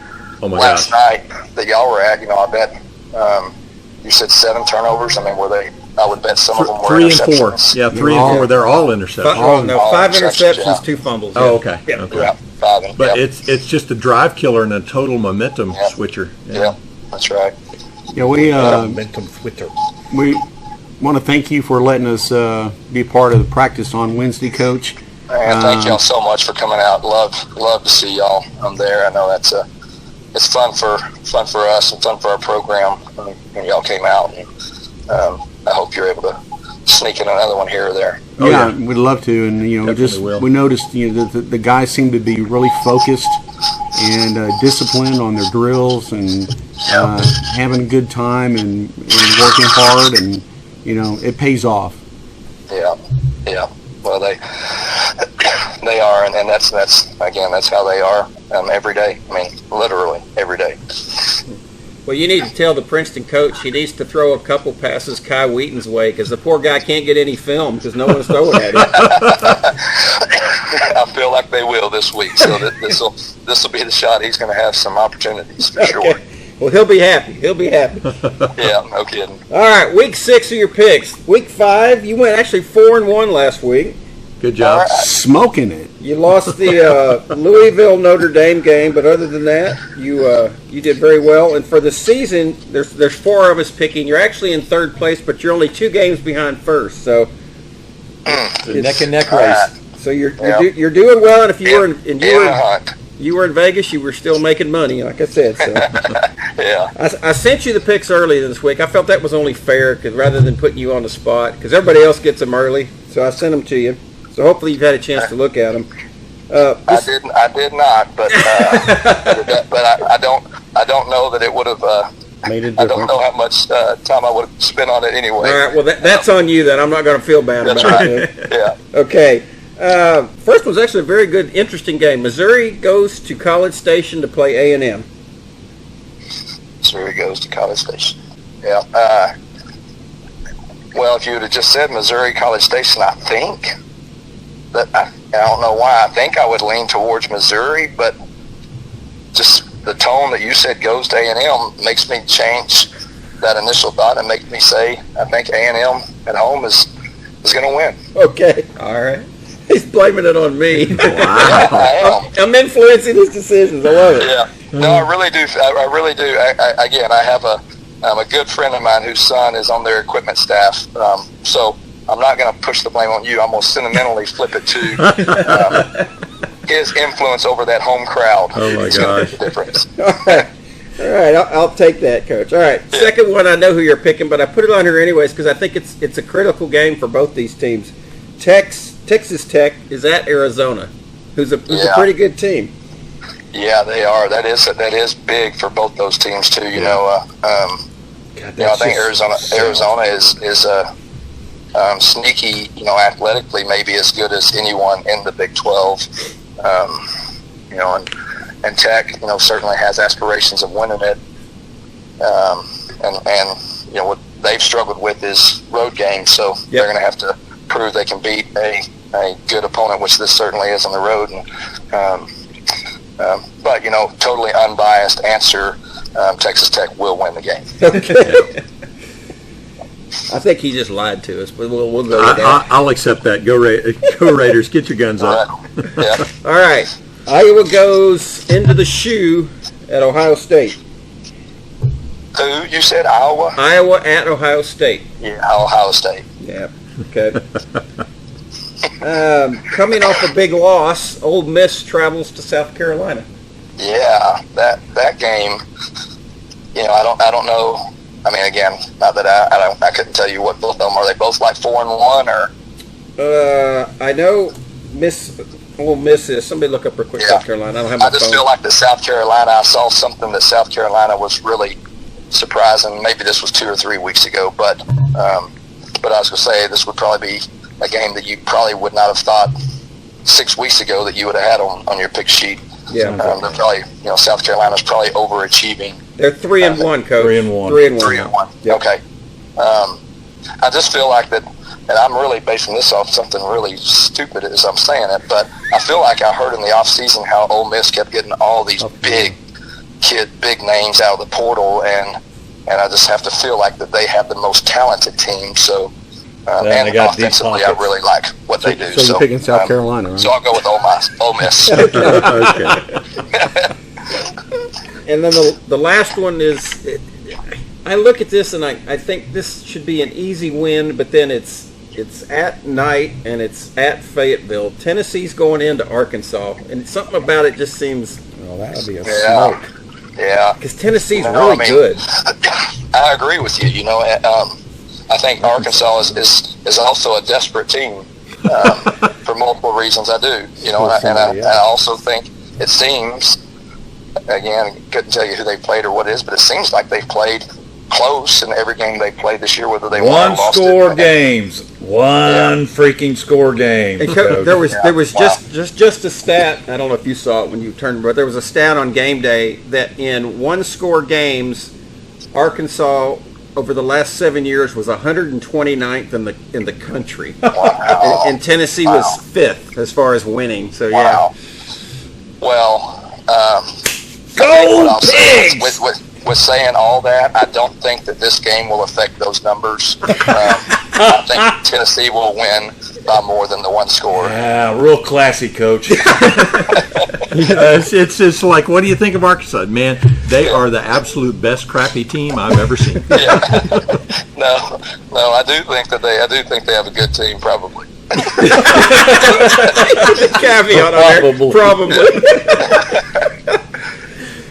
last night that y'all were at. I bet you said 7 turnovers. Were they? I would bet some of them were 3 and 4. Yeah, 3 and 4. They're all interceptions. No, 5 interceptions, 2 fumbles. Oh, okay. Yeah. Okay. Yeah, 5. But it's just a drive killer and a total momentum switcher. Yeah, that's right. Yeah, we momentum switcher. We want to thank you for letting us be part of the practice on Wednesday, Coach. Man, thank y'all so much for coming out. Love to see y'all. I'm there. I know it's fun for us and fun for our program when y'all came out. And, I hope you're able to sneak in another one here or there. Yeah, we'd love to. And we noticed the guys seem to be really focused and disciplined on their drills and having a good time and working hard, and it pays off. Yeah. Well, They are, and that's how they are every day. I mean, literally every day. Well, you need to tell the Princeton coach he needs to throw a couple passes Kai Wheaton's way because the poor guy can't get any film because no one's throwing at him. I feel like they will this week, so this will be the shot. He's going to have some opportunities for sure. Well, he'll be happy. He'll be happy. Yeah, no kidding. All right, week 6 of your picks. Week 5, you went actually 4-1 last week. Good job. All right. Smoking it. You lost the Louisville Notre Dame game, but other than that, you did very well. And for the season, there's 4 of us picking. You're actually in 3rd place, but you're only 2 games behind first. So Neck and neck race. So you're doing well. And if you hunt. you were in Vegas, you were still making money, like I said. So Yeah. I sent you the picks early this week. I felt that was only fair because rather than putting you on the spot, because everybody else gets them early, so I sent them to you. So hopefully you've had a chance to look at them. I did not, but I don't know that it would have Made it I don't different. know how much time I would have spent on it anyway. All right, well that's on you then. I'm not going to feel bad That's about right. it. Yeah. Okay. First one's actually a very good, interesting game. Missouri goes to College Station to play A&M. Missouri goes to College Station. Yeah. Well, if you would have just said Missouri College Station, I think that I don't know why. I think I would lean towards Missouri, but just the tone that you said goes to A&M makes me change that initial thought and make me say I think A&M at home is going to win. Okay. All right. He's blaming it on me. Yeah, I am. I'm influencing his decisions. I love it. Yeah. No, I really do. I really do. I have a good friend of mine whose son is on their equipment staff. So I'm not going to push the blame on you. I'm going to sentimentally flip it to his influence over that home crowd. Oh, my It's gonna make gosh. a difference. All right, I'll take that, Coach. All right, second one, I know who you're picking, but I put it on here anyways because I think it's a critical game for both these teams. Texas Tech is at Arizona, who's a pretty good team. Yeah, they are. That is big for both those teams too. You know, I think Arizona is sneaky. You know, athletically maybe as good as anyone in the Big 12. You know, and Tech, you know, certainly has aspirations of winning it. And you know what they've struggled with is road games, so they're going to have to prove they can beat a good opponent, which this certainly is on the road. And, but, you know, totally unbiased answer, Texas Tech will win the game. Okay. I think he just lied to us, but we'll go with that. I'll accept that. Go Raiders. Get your guns up. Yeah. All right. Iowa goes into the shoe at Ohio State. Who? You said Iowa? Iowa at Ohio State. Yeah, Ohio State. Yeah. Okay. Coming off a big loss, Ole Miss travels to South Carolina. Yeah, that game. You know, I don't know. I mean, again, not that I couldn't tell you what both of them are. They both like 4-1 or? I know Ole Miss is. Somebody look up real quick. Yeah. South Carolina. I don't have my I just phone. feel like the South Carolina. I saw something that South Carolina was really surprising. Maybe this was 2 or 3 weeks ago, but I was going to say this would probably be a game that you probably would not have thought 6 weeks ago that you would have had on your pick sheet. Yeah. They're probably, you know, South Carolina's probably overachieving. They're 3-1, Coach. 3-1. 3-1. Yep. Okay. I just feel like that, and I'm really basing this off something really stupid as I'm saying it, but I feel like I heard in the offseason how Ole Miss kept getting all these big names out of the portal, and I just have to feel like that they have the most talented team. So, they and got deep offensively, I pockets. really like what they do. So you're picking South Carolina, right? So I'll go with Ole Miss. Okay. And then the last one is, I look at this and I think this should be an easy win, but then it's at night and it's at Fayetteville. Tennessee's going into Arkansas, and something about it just seems, Well, that would be a Yeah. smoke. Yeah. because Tennessee's No, really I mean, good. I agree with you. You know, I think Arkansas is also a desperate team for multiple reasons. I do. You know, and I also think it seems, again, couldn't tell you who they played or what it is, but it seems like they've played close in every game they played this year, whether they won or One lost score it. games. One freaking score game. And Coach. there was Wow. just a stat. I don't know if you saw it when you turned, but there was a stat on game day that in one score games, Arkansas over the last 7 years was 129th in the country, Wow. and Tennessee was 5th as far as winning. So yeah, Wow. Well, Go what I'll say is Pigs! with saying all that, I don't think that this game will affect those numbers. I think Tennessee will win by more than the one score. Yeah, real classy, Coach. It's just like, what do you think of Arkansas? Man, they are the absolute best crappy team I've ever seen. Yeah. No, I do think they have a good team, probably. caveat on there, probably.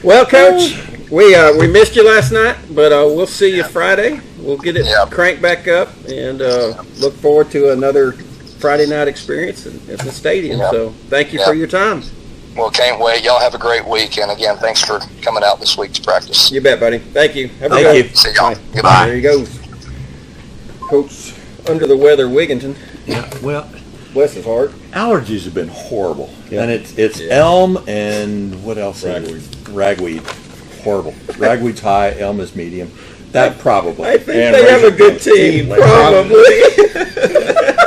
Well, Coach, we missed you last night, but we'll see you Friday. We'll get it cranked back up, and look forward to another Friday night experience at the stadium. Yeah. So thank you for your time. Well, can't wait. Y'all have a great week, and again, thanks for coming out this week to practice. You bet, buddy. Thank you. Have a Thank good you. one. See y'all. Bye. Goodbye. There he goes. Coach under the weather, Wigginton. Well, Bless his heart. allergies have been horrible, Yeah. and it's elm and what else? Ragweed. Ragweed, horrible. Ragweed's high, elm is medium. That probably. I think And they have a Razor good team, probably.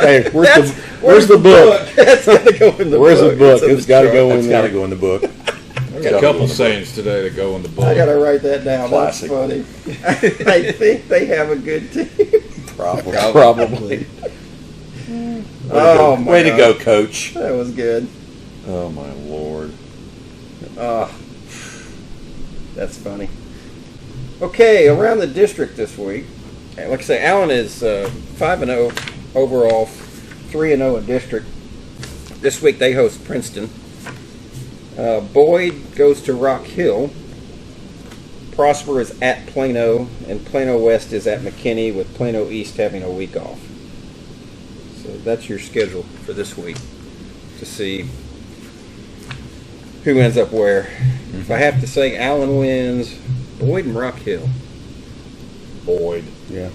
Hey, where's the book? That's got to go in the Where's book. the book? in It's the got to chart. go in It's got to there. go in the book. There's a couple sayings today that go in the book. I got to write that down. Classic. That's funny. I think they have a good team. Probably. Probably. Oh, my Way to God. go, Coach. That was good. Oh my Lord. That's funny. Okay, around the district this week, like I say, Allen is 5-0 overall, 3-0 in district. This week they host Princeton. Boyd goes to Rock Hill. Prosper is at Plano, and Plano West is at McKinney, with Plano East having a week off. So that's your schedule for this week to see who ends up where. If I have to say, Allen wins, Boyd and Rock Hill. Boyd. Yeah.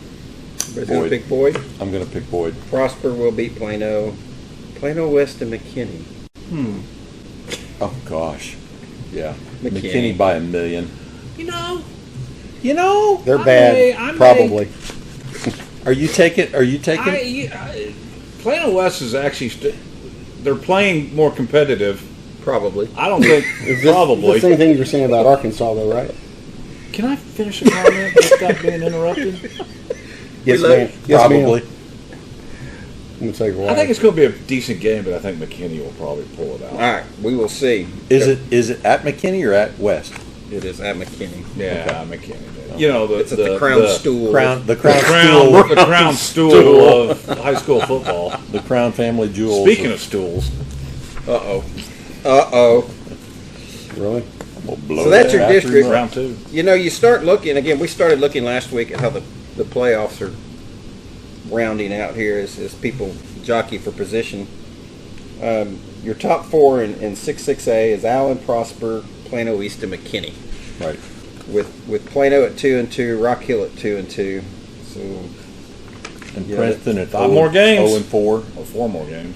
Everybody's going to Boyd. pick Boyd. I'm going to pick Boyd. Prosper will beat Plano. Plano West and McKinney. Oh gosh. Yeah. McKinney. McKinney by a million. You know, They're I bad. may- Probably. Are you taking? Plano West is actually they're playing more competitive. Probably. I don't think Is this probably. the same thing you were saying about Arkansas, though, right? Can I finish a comment without being interrupted? Yes, love ma'am. Yes, Probably. ma'am. I'm gonna take a while. I think it's going to be a decent game, but I think McKinney will probably pull it out. All right, we will see. Is it at McKinney or at West? It is at McKinney. Yeah, McKinney. You know It's at the crown stool. The The crown crown, stool. the crown stool of high school football. The crown family jewels. Speaking of stools, Uh-oh. Really? We'll blow So that's your that district. bathroom up. round two. You know, you start looking, again, we started looking last week at how the playoffs are rounding out here as people jockey for position. Your top four in 6-6A is Allen, Prosper, Plano East, and McKinney. Right. With Plano at 2-2, Rock Hill at 2-2. So And Yeah, Princeton at 5 more games. 0-4. Or 4 more games.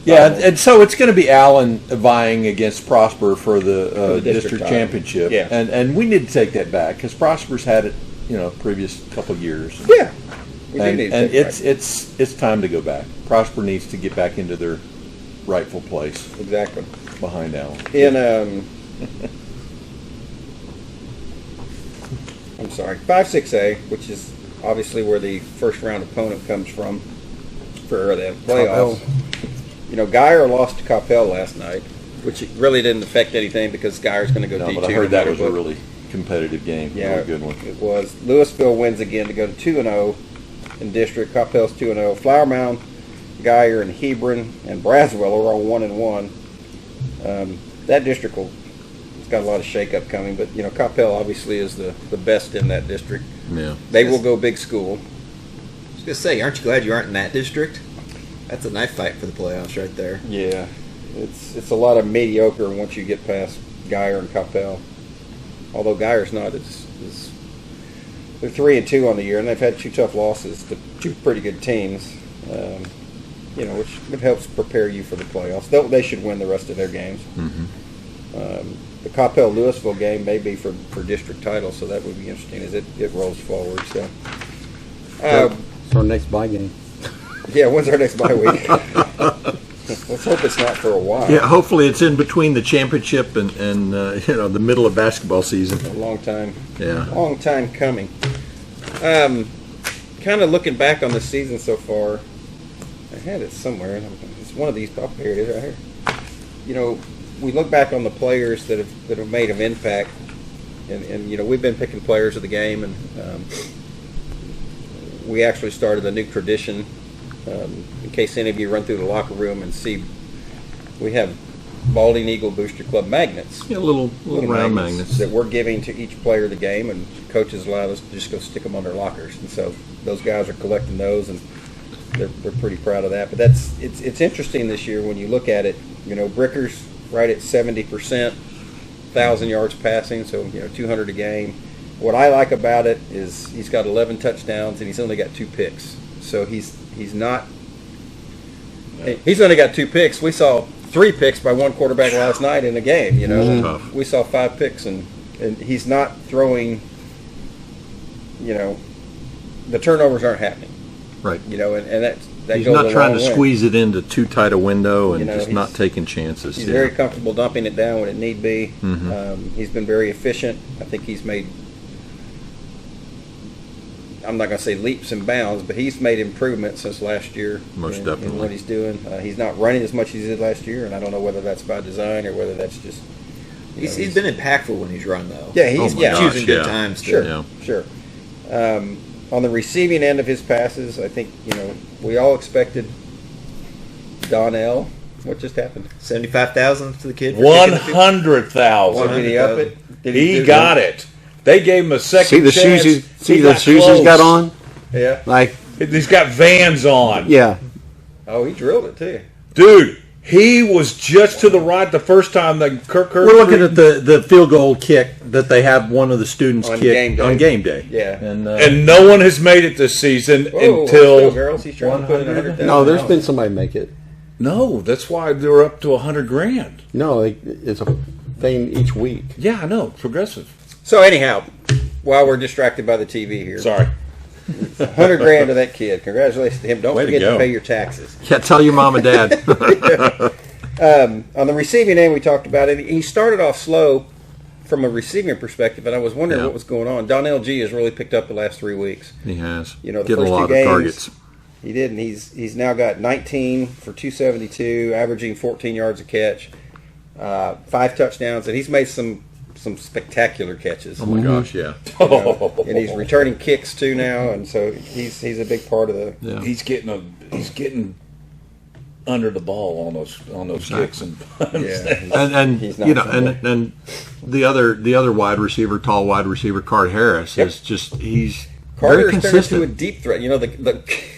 Yeah, and so it's going to be Allen vying against Prosper for the, the district district title. championship. Yeah. And we need to take that back because Prosper's had it, previous couple years. yeah, we do And, need to and take it it's time to go back. Prosper needs to get back into their rightful place back. Exactly. behind Allen. In I'm sorry, 5-6A, which is obviously where the first round opponent comes from for the playoffs. Geyer lost to Coppell last night, which really didn't affect anything because Geyer's going to go No, D2. but I heard that was a but- really competitive game. Yeah, Really good one. It was. Louisville wins again to go to 2-0 in district. Coppell's 2-0. Flower Mound, Geyer, and Hebron and Braswell are all 1-1. That district it's got a lot of shakeup coming, but Coppell obviously is the best in that district. Yeah. They will go big school. I was going to say, aren't you glad you aren't in that district? That's a knife fight for the playoffs right there. Yeah, it's a lot of mediocre once you get past Geyer and Coppell. Although Geyer's not as they're 3-2 on the year, and they've had 2 tough losses to 2 pretty good teams. Which it helps prepare you for the playoffs. They should win the rest of their games. The Coppell-Louisville game may be for district title, so that would be interesting as it rolls forward. So, it's our next bye game. Yeah, when's our next bye week? Let's hope it's not for a while. Yeah, hopefully it's in between the championship and the middle of basketball season. A long time. Yeah. Long time coming. Kind of looking back on the season so far, I had it somewhere. It's one of these. Oh, here it is right here. We look back on the players that have made an impact, and we've been picking players of the game, and we actually started a new tradition. In case any of you run through the locker room and see, we have Balding Eagle Booster Club magnets. Yeah, little round magnets that we're giving to each player of the game, and coaches allowed us to just go stick them on their lockers, and so those guys are collecting those, and they're pretty proud of that. But it's interesting this year when you look at it. Bricker's right at 70%, 1,000 yards passing, so 200 a game. What I like about it is he's got 11 touchdowns and he's only got 2 picks. So he's only got 2 picks. We saw 3 picks by one quarterback last night in a game. We saw 5 picks, and he's not throwing. The turnovers aren't happening. Right. And that he's goes not a trying long to way. squeeze it into too tight a window and just not taking chances. He's very comfortable dumping it down when it need be. Mm-hmm. He's been very efficient. I think he's made, I'm not going to say leaps and bounds, but he's made improvements since last year. Most in definitely. what he's doing. He's not running as much as he did last year, and I don't know whether that's by design or whether that's just. He's been impactful when he's run, though. Yeah, he's choosing good times. Sure. On the receiving end of his passes, I think we all expected Donnell. What just happened? 75,000 to the kid. 100,000. Did he up it? He got it. They gave him a second See the chance. shoes he's got on? Yeah. Like, He's got Vans on. yeah. Oh, he drilled it too. Dude, he was just to the right the first time that Kirk We're looking at the field goal kick that they have one of the students On kick game day. on game day. Yeah. and no one has made it this season Whoa, until let's go, girls. He's trying to put in 100,000. No, there's been somebody make it. no. That's why they're up to $100,000. No, it's a thing each week. Yeah, I know. Progressive. So anyhow, while we're distracted by the TV here, Sorry. $100,000 to that kid. Congratulations to him. Don't Way to forget to go. pay your taxes. Yeah, tell your mom and dad. On the receiving end, we talked about it. He started off slow from a receiving perspective, and I was wondering what was going on. Donnell G has really picked up the last 3 weeks. He has. The Getting first a lot 2 of games, targets. He did, and he's now got 19 for 272, averaging 14 yards a catch, 5 touchdowns, and he's made some spectacular catches. Oh my gosh, yeah. And he's returning kicks too now, and so he's a big part of the. Yeah. He's getting under the ball on those kicks and punts. Yeah, And He's not and the other wide receiver, tall wide receiver, Card Harris, is just he's Carter's very turned into a consistent. deep threat.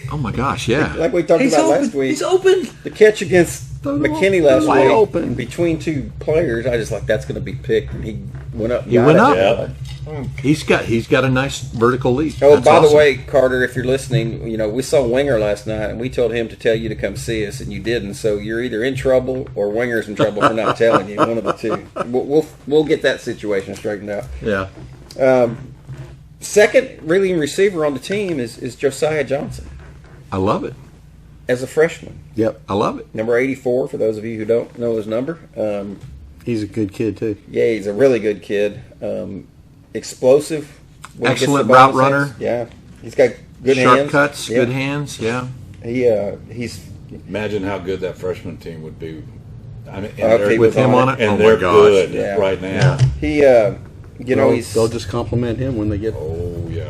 Oh my gosh, yeah. like we talked about last week. He's open. The catch against McKinney last Wide week, open. between 2 players, I just that's going to be picked, and he went up. and He got went it. up. Yeah. He's got a nice vertical leap. Oh, That's by awesome. the way, Carter, if you're listening, we saw Winger last night, and we told him to tell you to come see us, and you didn't. So you're either in trouble or Winger's in trouble for not telling you. One of the two. We'll get that situation straightened out. Yeah. Second leading receiver on the team is Josiah Johnson I love it. as a freshman. Yep. I love it. Number 84, for those of you who don't know his number. He's a good kid, too. Yeah, he's a really good kid. Explosive. when he gets Excellent the ball route in his hands. runner. Yeah. He's got good Sharp hands. cuts, Yeah. good hands, yeah. He's Imagine how good that freshman team would be. I mean, Okay, With him on it, and oh they're my gosh. good Yeah. right now. he he's They'll just compliment him when they get. Oh yeah.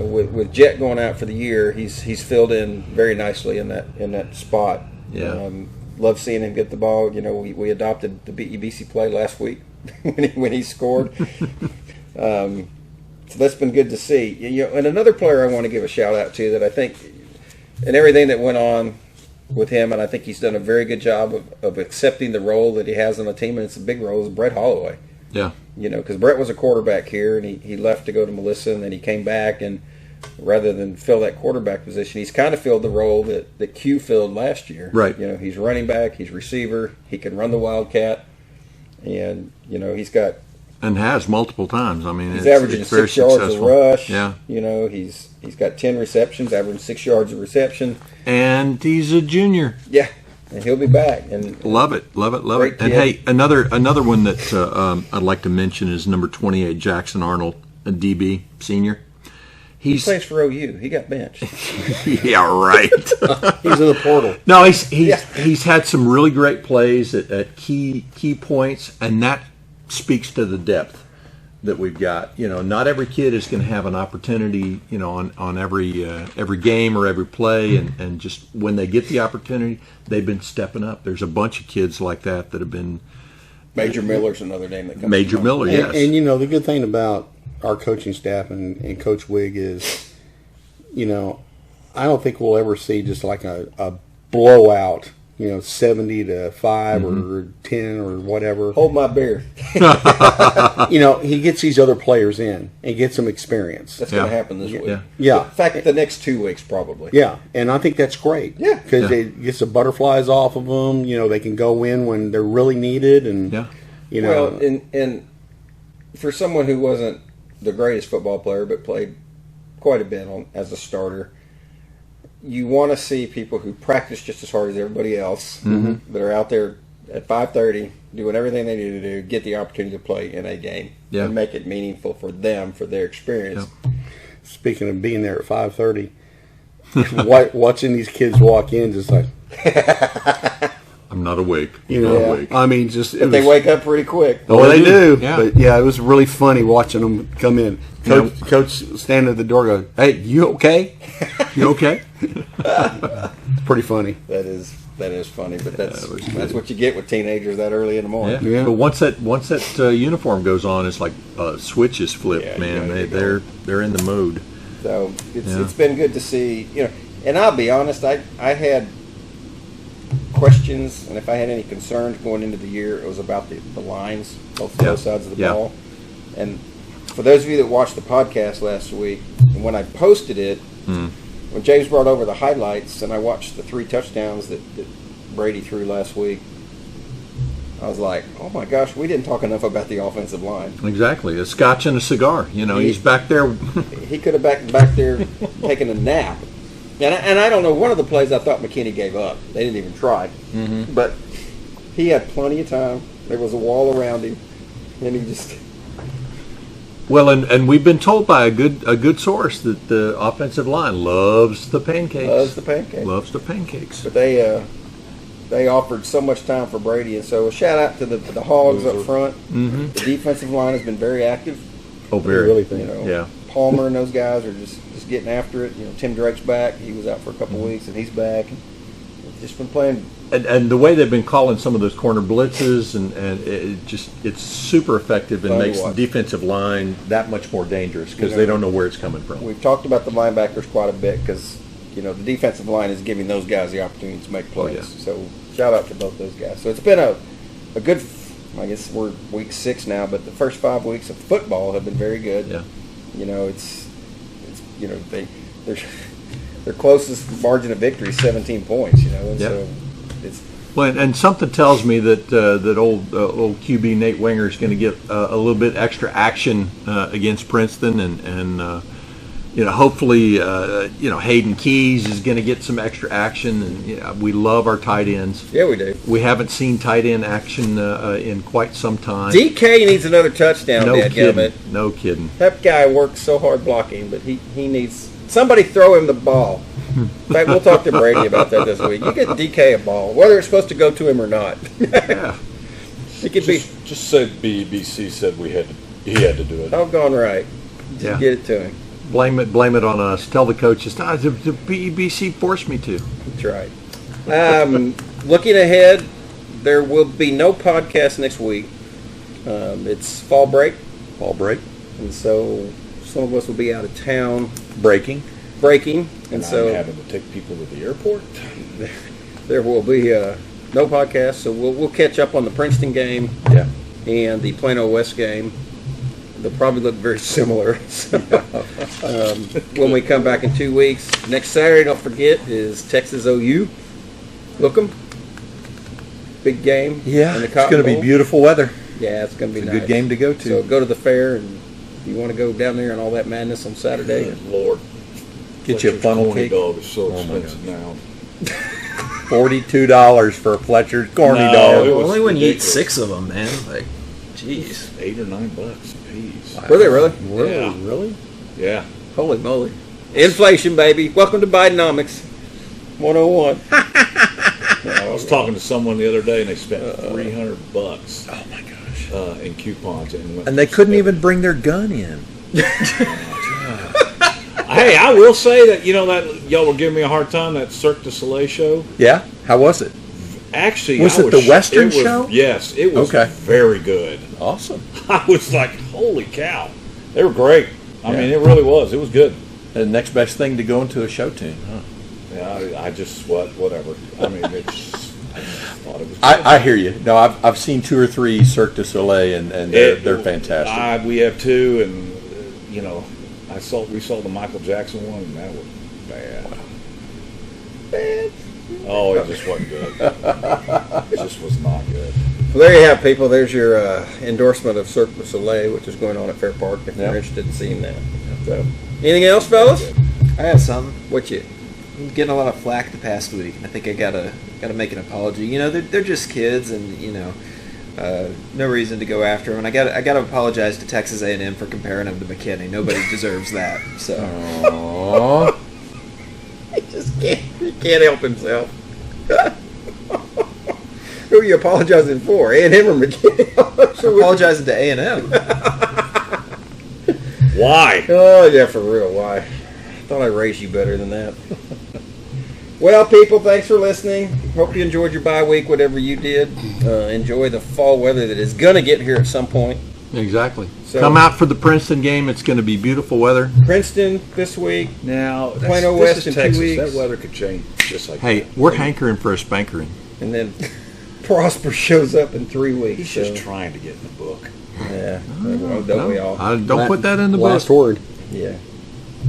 with Jet going out for the year, he's filled in very nicely in that spot. Yeah. Love seeing him get the ball. We adopted the BEBC play last week when he scored. So that's been good to see. And another player I want to give a shout out to that I think, and everything that went on with him, and I think he's done a very good job of accepting the role that he has on the team, and it's a big role, is Brett Holloway. Yeah. because Brett was a quarterback here, and he left to go to Melissa, and then he came back, and rather than fill that quarterback position, he's kind of filled the role that Q filled last year. Right. He's running back, he's receiver, he can run the Wildcat, and he's got and has multiple times. I mean, he's averaging 6 yards a rush. Yeah. He's got 10 receptions, averaging 6 yards a reception, and he's a junior. Yeah. And he'll be back. And love it. Great And kid. hey, another one that I'd like to mention is number 28, Jackson Arnold, a DB senior. He plays for OU. He got benched. Yeah, right. He's in the portal. No, he's had some really great plays at key points, and that speaks to the depth that we've got. Not every kid is going to have an opportunity, on every game or every play, and just when they get the opportunity, they've been stepping up. There's a bunch of kids like that have been. Major Miller's another name that comes Major to mind. Miller, yes. And the good thing about our coaching staff and Coach Wig is, I don't think we'll ever see just like a blowout, 70-5 or 10 or whatever. Hold my beer. He gets these other players in and gets them experience. That's going to happen this week. Yeah. In fact, the next 2 weeks probably. Yeah, and I think that's great. Yeah. Because it gets the butterflies off of them. They can go in when they're really needed. And, Well, and for someone who wasn't the greatest football player but played quite a bit as a starter, you want to see people who practice just as hard as everybody else that are out there at 5:30 doing everything they need to do, get the opportunity to play in a game and make it meaningful for them, for their experience. Yeah. Speaking of being there at 5:30, watching these kids walk in just like, I'm not awake. not awake. I mean, just But they wake up pretty quick. Oh, they do. Yeah. But it was really funny watching them come in. Coach standing at the door goes, "Hey, you okay?" You okay? Pretty funny. That is funny, but that's what you get with teenagers that early in the morning. Yeah. But once that uniform goes on, it's like switches flip. Yeah, man. They're in the mode. So it's been good to see, and I'll be honest, I had questions, and if I had any concerns going into the year, it was about the lines, both sides of the ball. And for those of you that watched the podcast last week, and when I posted it, when James brought over the highlights, and I watched the 3 touchdowns that Brady threw last week, I was like, oh my gosh, we didn't talk enough about the offensive line. Exactly. A scotch and a cigar. He's back there. He could have back there taking a nap. And I don't know, one of the plays I thought McKinney gave up. They didn't even try. But he had plenty of time. There was a wall around him, and he just... Well, and we've been told by a good source that the offensive line loves the pancakes. Loves the pancakes. But they offered so much time for Brady, and so a shout out to the Hogs up front. The defensive line has been very active. Oh, very. Really think. Yeah. Palmer and those guys are just getting after it. Tim Drake's back. He was out for a couple weeks, and he's back. And just been playing. And the way they've been calling some of those corner blitzes, and it's super effective and makes the defensive line that much more dangerous because they don't know where it's coming from. We've talked about the linebackers quite a bit because the defensive line is giving those guys the opportunity to make plays. Oh, yeah. So shout out to both those guys. So it's been a good. I guess we're week 6 now, but the first 5 weeks of football have been very good. Yeah. Their closest margin of victory is 17 points. And so it's. Well, and something tells me that old QB Nate Winger is going to get a little bit extra action against Princeton, and hopefully Hayden Keys is going to get some extra action, and we love our tight ends. Yeah, we do. We haven't seen tight end action in quite some time. DK needs another touchdown. No kidding. That guy works so hard blocking, but he needs somebody throw him the ball. In fact, we'll talk to Brady about that this week. You get DK a ball, whether it's supposed to go to him or not. Yeah. It could be. Just said BEBC said he had to do it. Doggone right. Yeah. Get it to him. Blame it on us. Tell the coaches, the BEBC forced me to. That's right. Looking ahead, there will be no podcast next week. It's fall break. And so some of us will be out of town. Breaking. And so so I'm having to take people to the airport. there will be no podcast. So we'll catch up on the Princeton game. Yeah. And the Plano West game. they'll probably look very similar. So, when we come back in 2 weeks, next Saturday, don't forget, is Texas OU. Look 'em. Big game. Yeah, in the it's Cotton going to be Bowl. beautiful weather. Yeah, it's going to be It's a nice. good game to go to. So go to the fair, and if you want to go down there and all that madness on Saturday. Good Lord. Get you a Fletcher's funnel corny cake. dog is so Oh, my expensive now. $42 for a Fletcher's corny No, dog. it was Only when you eat ridiculous. 6 of them, man. Like, jeez. $8 or $9 a piece. Were they really? Really? Yeah. Really? Yeah. Holy moly. Inflation, baby. Welcome to Bidenomics 101. I was talking to someone the other day, and they spent $300 Oh my gosh. in coupons, went And they to couldn't spend- even bring their gun in. Hey, I will say that that y'all were giving me a hard time, that Cirque du Soleil show. Yeah? How was it? Actually, Was I it the Western it was- show? Yes, it was Okay. very good. Awesome. I was like, holy cow, they were great. I Yeah. mean, it really was. It was good. The next best thing to go into a show tune. Huh? Yeah, I just whatever. I mean, I just thought it was. Good. I hear you. No, I've seen 2 or 3 Cirque du Soleil, and they're fantastic. We have two, and we saw the Michael Jackson one, and that was bad. Bad. Oh, it just wasn't good. It just was not good. Well, there you have it, people. There's your endorsement of Cirque du Soleil, which is going on at Fair Park, if Yeah. you're interested in seeing that. So, anything else, fellas? I have something. What you? I'm getting a lot of flack the past week. I think I gotta make an apology. They're just kids, and no reason to go after them. And I gotta apologize to Texas A&M for comparing them to McKinney. Nobody deserves that. So Aww. He can't help himself. Who are you apologizing for? A&M or McKinney? I'm apologizing to A&M. Why? Oh, yeah, for real. Why? I thought I raised you better than that. Well, people, thanks for listening. Hope you enjoyed your bye week, whatever you did. Enjoy the fall weather that is going to get here at some point. Exactly. So- Come out for the Princeton game. It's going to be beautiful weather. Princeton this week. Now, Plano this West is in 2 Texas. weeks. That weather could change just like Hey, that. we're hankering for a spankering. And then Prosper shows up in 3 weeks. He's so, just trying to get in the book. yeah, don't we all? Don't put that in the Last book. word. Yeah.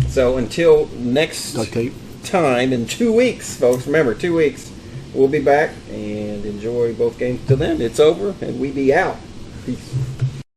So until next Duct tape. time in 2 weeks, folks. Remember, 2 weeks. We'll be back and enjoy both games. Till then, it's over and we be out. Peace.